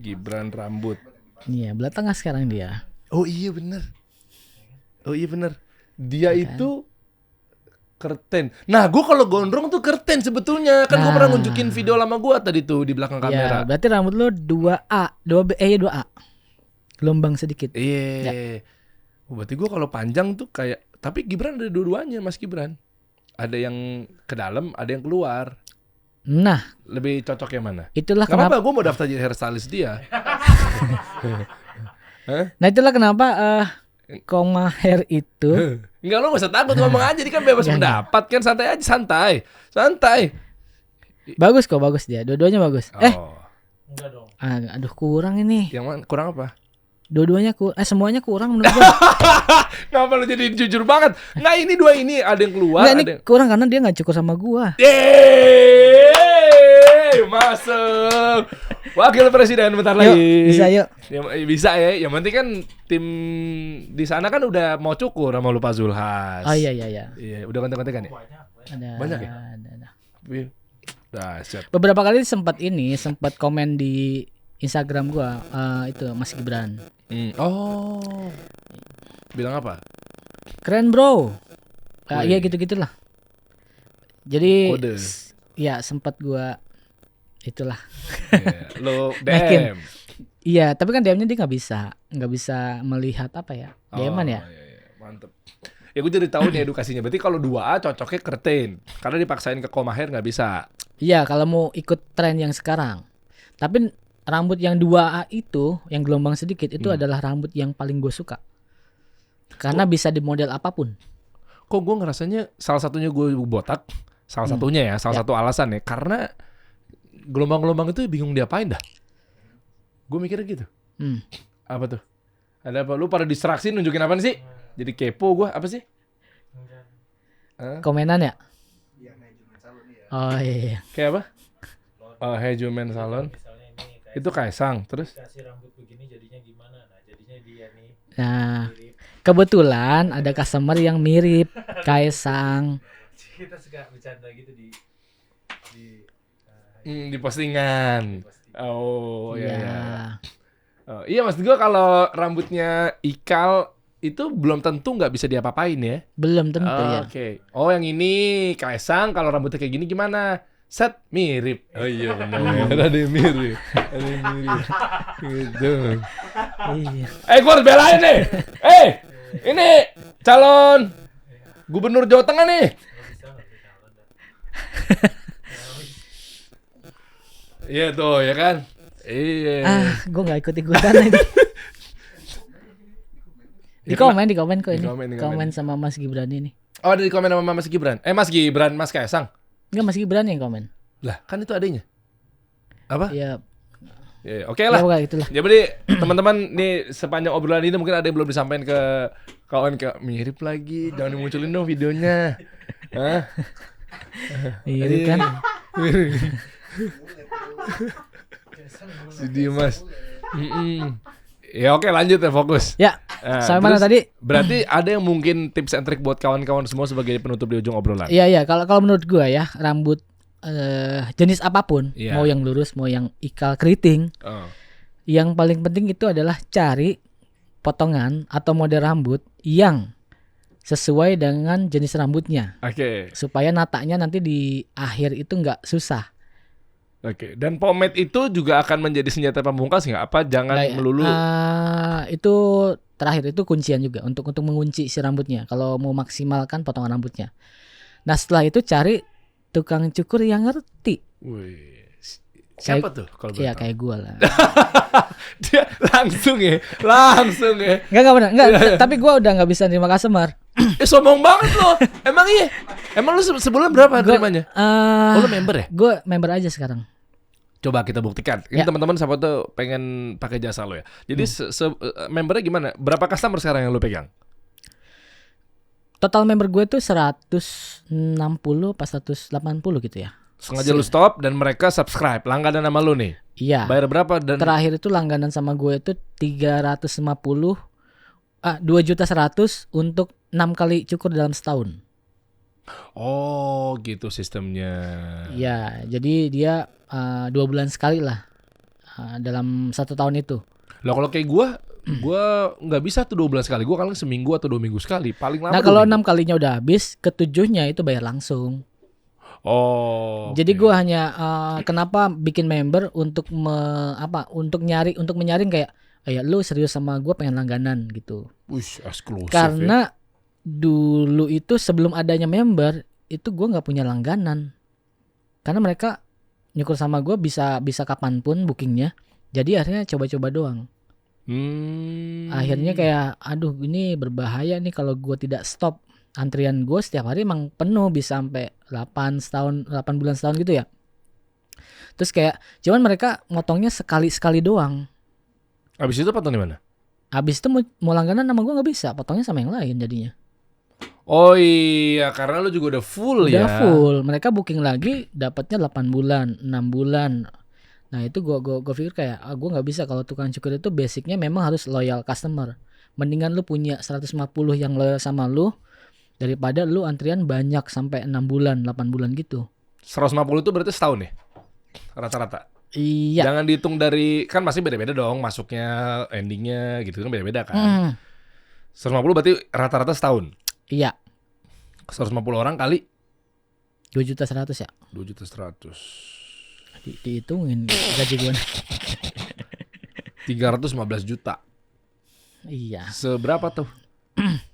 Gibran rambut. Iya, belah tengah sekarang dia. Oh iya bener. Dia itu kerten. Nah, gue kalau gondrong tuh kerten sebetulnya. Kan gue Nah. pernah nunjukin video lama gue tadi tuh di belakang kamera. Iya, berarti rambut lu 2A, 2B, 2A. Gelombang sedikit. Iya. Oh, berarti gue kalau panjang tuh kayak. Tapi Gibran ada dua-duanya, Mas Gibran. Ada yang ke dalam, ada yang keluar. Nah, Lebih cocok yang mana? itulah Gak kenapa. apa-apa, gue mau daftar jadi hairstylist dia. Nah, itulah kenapa koma hair itu. Enggak, lo gak usah takut ngomong aja. Dia kan bebas pendapat kan, santai aja, santai. Bagus kok, bagus dia. Dua-duanya bagus. Oh. Enggak dong. Aduh kurang ini. Yang mana? Kurang apa? Dua-duanya semuanya kurang menurut gua. Kenapa lo jadi jujur banget? Nggak, ini dua ini. Ada yang keluar, Nggak, ini ada yang... kurang karena dia nggak cukup sama gua. Yeay, masuk. Wakil presiden bentar lagi. Yuk, bisa yuk. Ya, bisa ya. Yang penting kan tim di sana kan udah mau cukur sama lu Pak Zulhas. Oh iya. Iya, udah kontek-kontekan ya? Ada. Banyak ya? Ada. Iya. Dahsyat. Beberapa kali sempat komen di Instagram gua itu Mas Gibran. Oh. Bilang apa? Keren bro. Wih. Iya gitu-gitulah. Jadi Kode. ya sempat gua itulah. Iya, lo Naikin. DM. Iya, tapi kan DM-nya dia nggak bisa melihat apa ya? DM-an ya. Iya, mantep. Ya gue jadi tahu nih edukasinya. Berarti kalau 2A cocoknya kerten. Karena dipaksain ke koma hair nggak bisa. Iya, kalau mau ikut tren yang sekarang. Tapi rambut yang 2A itu, yang gelombang sedikit itu adalah rambut yang paling gue suka. Karena bisa di model apapun. Kok gue ngerasanya salah satunya gue botak. Salah satunya ya, salah satu alasan ya. Karena gelombang-gelombang itu bingung diapain dah. Gue mikirnya gitu. Apa tuh? Ada apa? Lu pada distraksi nunjukin apaan sih? Jadi kepo gue. Apa sih? Komenan ya? Oh iya. Kayak apa? Oh, Hejumen Salon. Misalnya ini kayak Itu Kaisang. Terus? kasih rambut begini jadinya gimana? Nah, jadinya dia nih Nah, mirip. kebetulan ada customer yang mirip Kaisang. Kita suka bercanda gitu di Di postingan. Oh, iya. Ya. Iya. Oh, iya, maksud gue kalau rambutnya Ikal itu belum tentu nggak bisa diapa-apain ya. Belum tentu ya. Oke. Oh, yang ini Kaisang kalau rambutnya kayak gini gimana? Set mirip. Oh iya benar. Ada yang mirip. Ada yang mirip. Gitu. Iya. Gue harus belain nih. Ini calon gubernur Jawa Tengah nih. Iya tuh, ya kan? Iya. Gue nggak ikut-ikutan ini. Di komen kok Di ini. komen, di Komen komen. sama Mas Gibran ini. Oh, ada di komen sama Mas Gibran. Mas Kaisang. Enggak, Mas Gibran yang komen. Lah, kan itu adanya. Apa? Ya, Ya, oke lah. ya itulah. Jadi teman-teman nih sepanjang obrolan ini mungkin ada yang belum disampaikan ke kawan mirip lagi, jangan dimunculin dong videonya. Hah? Iya kan. Sedih Mas. Ya oke lanjut ya fokus. Ya, Nah, sampai mana terus tadi? Berarti ada yang mungkin tips and trick buat kawan-kawan semua sebagai penutup di ujung obrolan. Iya, kalau menurut gua ya, rambut jenis apapun, Iya. mau yang lurus, mau yang ikal keriting, Oh. yang paling penting itu adalah cari potongan atau model rambut yang sesuai dengan jenis rambutnya, Oke. supaya natanya nanti di akhir itu nggak susah. Oke. Dan pomade itu juga akan menjadi senjata pamungkas nggak? Apa jangan Kayak, melulu? itu terakhir itu kuncian juga untuk mengunci si rambutnya kalau mau maksimalkan potongan rambutnya. Nah setelah itu cari tukang cukur yang ngerti. Wih. Siapa tuh kalau boleh Iya tahu? kayak gue lah. Dia langsung ya. Enggak benar. Enggak, tapi gue udah nggak bisa terima customer. Sombong banget lo. Emang iya? Emang lu sebulan berapa terimanya? Oh lu member ya? Gue member aja sekarang. Coba kita buktikan. Ini Ya. teman-teman siapa tuh pengen pakai jasa lo ya. Jadi membernya gimana? Berapa customer sekarang yang lu pegang? Total member gue tuh 160 pas 180 gitu ya. Sengaja lu stop dan mereka subscribe. Langganan sama lu nih. Iya. Bayar berapa dan Terakhir itu langganan sama gue itu 2.100.000 untuk 6 kali cukur dalam setahun. Oh, gitu sistemnya. Iya, jadi dia 2 bulan sekali lah dalam 1 tahun itu. Lah kalau kayak gua nggak bisa tuh 2 bulan sekali. Gua kadang seminggu atau 2 minggu sekali. Paling lama. Nah 2 kalau minggu. 6 kalinya udah habis, ke-7-nya itu bayar langsung. Oh. Jadi oke. gue hanya kenapa bikin member untuk untuk menyaring kayak ya lu serius sama gue pengen langganan gitu. Wih, eksklusif. Karena dulu itu sebelum adanya member itu gue nggak punya langganan. Karena mereka nyukur sama gue bisa kapanpun bookingnya. Jadi akhirnya coba-coba doang. Akhirnya kayak aduh ini berbahaya nih kalau gue tidak stop. Antrian gue setiap hari emang penuh bisa sampai 8 bulan setahun gitu ya. Terus kayak cuman mereka motongnya sekali doang. Abis itu potong di mana? Habis itu mau langganan sama gue nggak bisa, potongnya sama yang lain jadinya. Oh iya, karena lu juga udah full ya. Udah full, mereka booking lagi dapatnya 8 bulan, 6 bulan. Nah itu gue pikir kayak gue nggak bisa kalau tukang cukur itu basicnya memang harus loyal customer. Mendingan lu punya 150 yang loyal sama lu daripada lu antrian banyak sampai 6 bulan, 8 bulan gitu. 150 itu berarti setahun ya? Rata-rata. Iya. Jangan dihitung dari kan masih beda-beda dong masuknya, endingnya gitu kan beda-beda kan. 150 berarti rata-rata setahun. Iya. 150 orang kali 2.100.000 ya. 2.100.000. Dihitungin gaji gue. 315 juta. Iya. Seberapa tuh?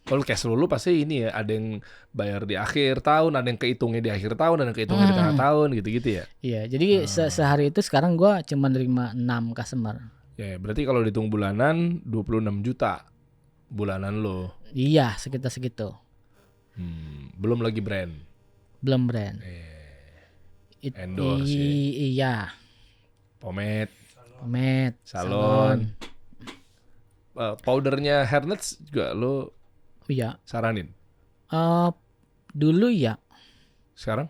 Kalau cash flow lu pasti ini ya, ada yang bayar di akhir tahun, ada yang kehitungnya di akhir tahun, ada yang kehitungnya di tengah tahun gitu-gitu ya. Iya, jadi sehari itu sekarang gue cuma nerima 6 customer. Ya, berarti kalau dihitung bulanan 26 juta bulanan lo. Iya, sekitar segitu. Belum lagi brand. Belum brand. Endorse ya. Iya. Pomade, Salon. salon. Powdernya Hairnets juga lo Iya. saranin. Dulu ya. Sekarang?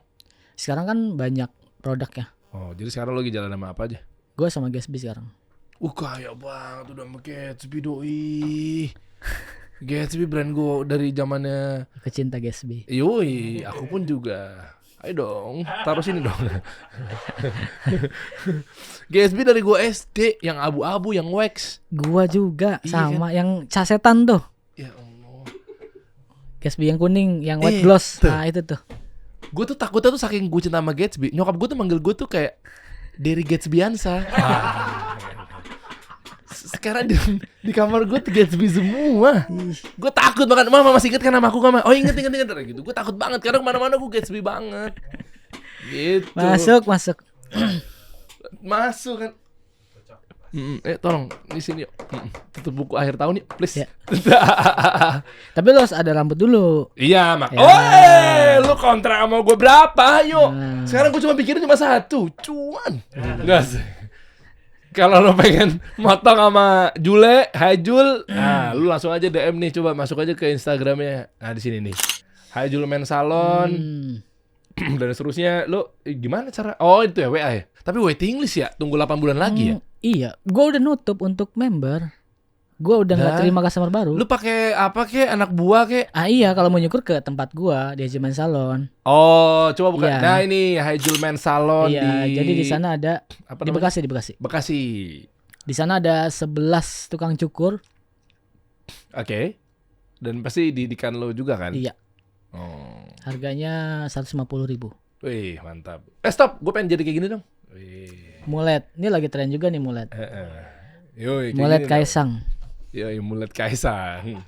Sekarang kan banyak produk ya. Oh, jadi sekarang lo lagi jalan sama apa aja? Gue sama Gatsby sekarang. Kaya banget udah sama Gatsby doi. Gatsby brand gue dari zamannya. Kecinta Gatsby. Yoi, aku pun juga. Ayo dong, taruh sini dong. Gatsby dari gue SD, yang abu-abu, yang wax. Gua juga Iya sama yang casetan tuh. Ya Allah. Gatsby yang kuning, yang white gloss. tuh. Nah, itu tuh. Gue tuh takutnya tuh saking gue cinta sama Gatsby, nyokap gue tuh manggil gue tuh kayak Derry Gatsbyansa. Sekarang di kamar gue tuh Gatsby semua. Gue takut banget. Mama masih inget kan nama aku gak? Oh inget gitu. Gue takut banget karena kemana-mana gue Gatsby banget. Gitu. Masuk. Masuk kan. Tolong di sini yuk. Tutup buku akhir tahun yuk, please. Ya. Tapi lo harus ada rambut dulu. Iya, mak. Ya. Lu kontrak sama gue berapa? Yuk. Nah. Sekarang gue cuma pikirin cuma satu, cuan. Enggak sih. Kalau lo pengen motong sama Jule, Haijul, nah lu langsung aja DM nih, coba masuk aja ke Instagramnya. Nah di sini nih, Haijul Men Salon dan seterusnya. Lo gimana cara? Oh itu ya WA ya. Tapi waiting list ya, tunggu 8 bulan lagi ya. Iya, gue udah nutup untuk member. Gue udah nggak Dah. terima customer baru. Lu pakai apa kek? Anak buah kek? Iya, kalau mau nyukur ke tempat gua di Hajiman Salon. Oh, coba buka. Iya. Nah ini Haijul Men Salon Iya, di. jadi di sana ada Apa di namanya? Bekasi. Bekasi. Di sana ada 11 tukang cukur. Oke. Dan pasti didikan lo juga kan? Iya, Oh. harganya 150.000. Wih, mantap. Stop, gue pengen jadi kayak gini dong. Wih. Mulet. Ini lagi tren juga nih mulet. Yoi, kayak Mulet gini Kaisang. dong. Yoi, mulet Kaisang.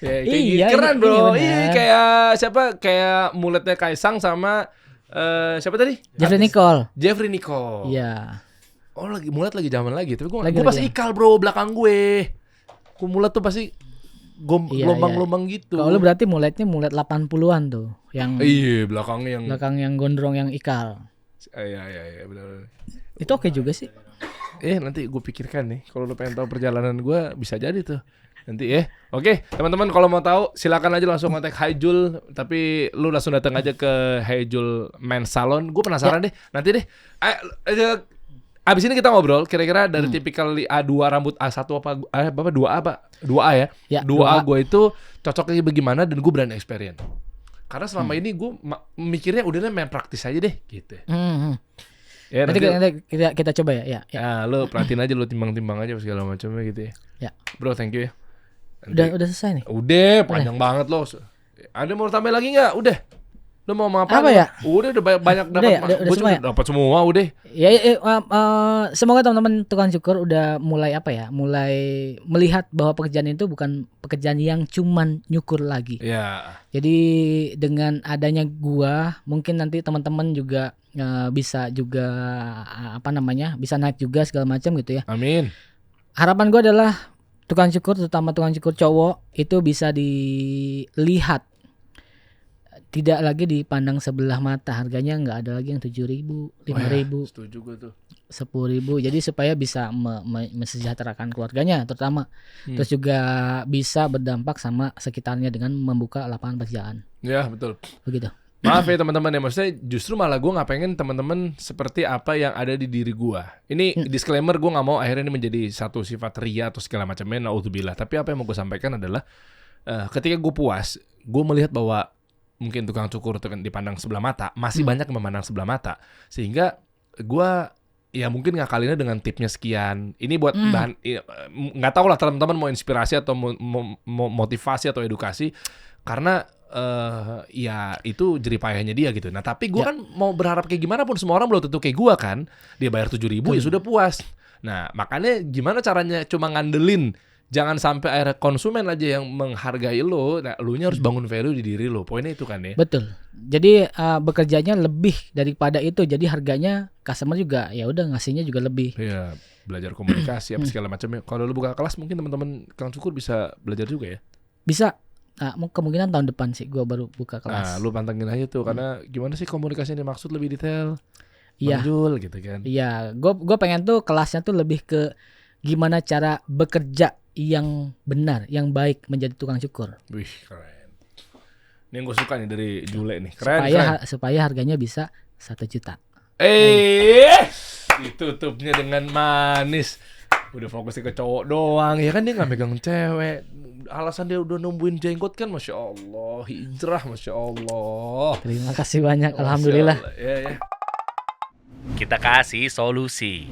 Ya, kayak Iya, gini. Keren ini bro. bener. Iya, kayak siapa? Kayak muletnya Kaisang sama siapa tadi? Jeffrey Artis. Nicole. Jeffrey Nicole. Iya. Oh lagi mulet lagi zaman lagi. Tapi gue Lagi pasti zaman. ikal bro belakang gue. Gue mulet tuh pasti Iya, gelombang-gelombang gitu. Kalau lu berarti muletnya mulet 80-an tuh, yang Iya belakangnya yang. belakang yang gondrong yang ikal. Iya benar. Itu oke juga sih. Nanti gue pikirkan nih. Kalau lu pengen tahu perjalanan gue bisa jadi tuh. Nanti ya. Oke, teman-teman kalau mau tahu silakan aja langsung kontak Haijul. Tapi lu langsung datang aja ke Haijul Men Salon. Gue penasaran deh. Nanti deh. Abis ini kita ngobrol kira-kira dari tipikal A2 rambut A1 apa 2A apa? 2A ya. Ya, 2A 2A. gue itu cocoknya bagaimana dan gue berani experience. Karena selama ini gue mikirnya udahlah main praktis aja deh gitu. Ya, Nanti kita coba ya. Ya, lo perhatiin aja, lo timbang-timbang aja segala macamnya gitu ya. Ya. Bro, thank you ya. Nanti- Udah selesai nih. Udah, panjang banget lo. Ada mau tambah lagi nggak? Udah. Lo mau apa? Apa ya? Udah banyak dapat. Udah ya? Udah Gue semua ya? dapat semua, udah. Ya, semoga teman-teman tukang cukur udah mulai mulai melihat bahwa pekerjaan itu bukan pekerjaan yang cuman nyukur lagi. Ya. Jadi dengan adanya gua, mungkin nanti teman-teman juga bisa juga bisa naik juga segala macam gitu ya. Amin. Harapan gua adalah tukang cukur, terutama tukang cukur cowok, itu bisa dilihat tidak lagi dipandang sebelah mata. Harganya nggak ada lagi yang 7.000, 5.000, Setuju gue tuh. 10.000. Jadi supaya bisa mesejahterakan keluarganya terutama. Terus juga bisa berdampak sama sekitarnya dengan membuka lapangan pekerjaan. Ya, betul. Begitu. Maaf ya teman-teman ya, maksudnya justru malah gue nggak pengen teman-teman seperti apa yang ada di diri gue. Ini disclaimer, gue nggak mau akhirnya ini menjadi satu sifat ria atau segala macamnya, naudzubillah. Tapi apa yang mau gue sampaikan adalah ketika gue puas, gue melihat bahwa mungkin tukang cukur dipandang sebelah mata, masih banyak yang memandang sebelah mata, sehingga gue ya mungkin ngakalinnya dengan tipnya sekian. Ini buat bahan, nggak tahu lah teman-teman mau inspirasi atau mau motivasi atau edukasi, karena ya itu jeripayahnya dia gitu. Nah tapi gue kan mau berharap kayak gimana pun semua orang belum tentu kayak gue kan. Dia bayar 7.000 ya sudah puas. Nah makanya gimana caranya cuma ngandelin, jangan sampai akhirnya konsumen aja yang menghargai lo. Nah elunya harus bangun value di diri lo. Poinnya itu kan ya. Betul. Jadi bekerjanya lebih daripada itu. Jadi harganya customer juga ya udah ngasihnya juga lebih. Iya, belajar komunikasi apa segala macamnya. Kalau lu buka kelas mungkin teman-teman tukang cukur bisa belajar juga ya. Bisa. Kemungkinan tahun depan sih gua baru buka Nah, kelas. lu pantengin aja tuh karena gimana sih komunikasi yang dimaksud lebih detail. Iya. Manjul gitu kan. Iya, gue pengen tuh kelasnya tuh lebih ke gimana cara bekerja yang benar, yang baik menjadi tukang cukur. Wih, keren. Ini yang gue suka nih dari Jule nih. Keren, Supaya harganya bisa 1 juta. Ditutupnya dengan manis. Udah fokusnya ke cowok doang. Ya kan dia gak megang cewek. Alasan dia udah numbuhin jenggot kan, Masya Allah. Hijrah, Masya Allah. Terima kasih banyak, Masya alhamdulillah. Allah. Ya. Kita kasih solusi.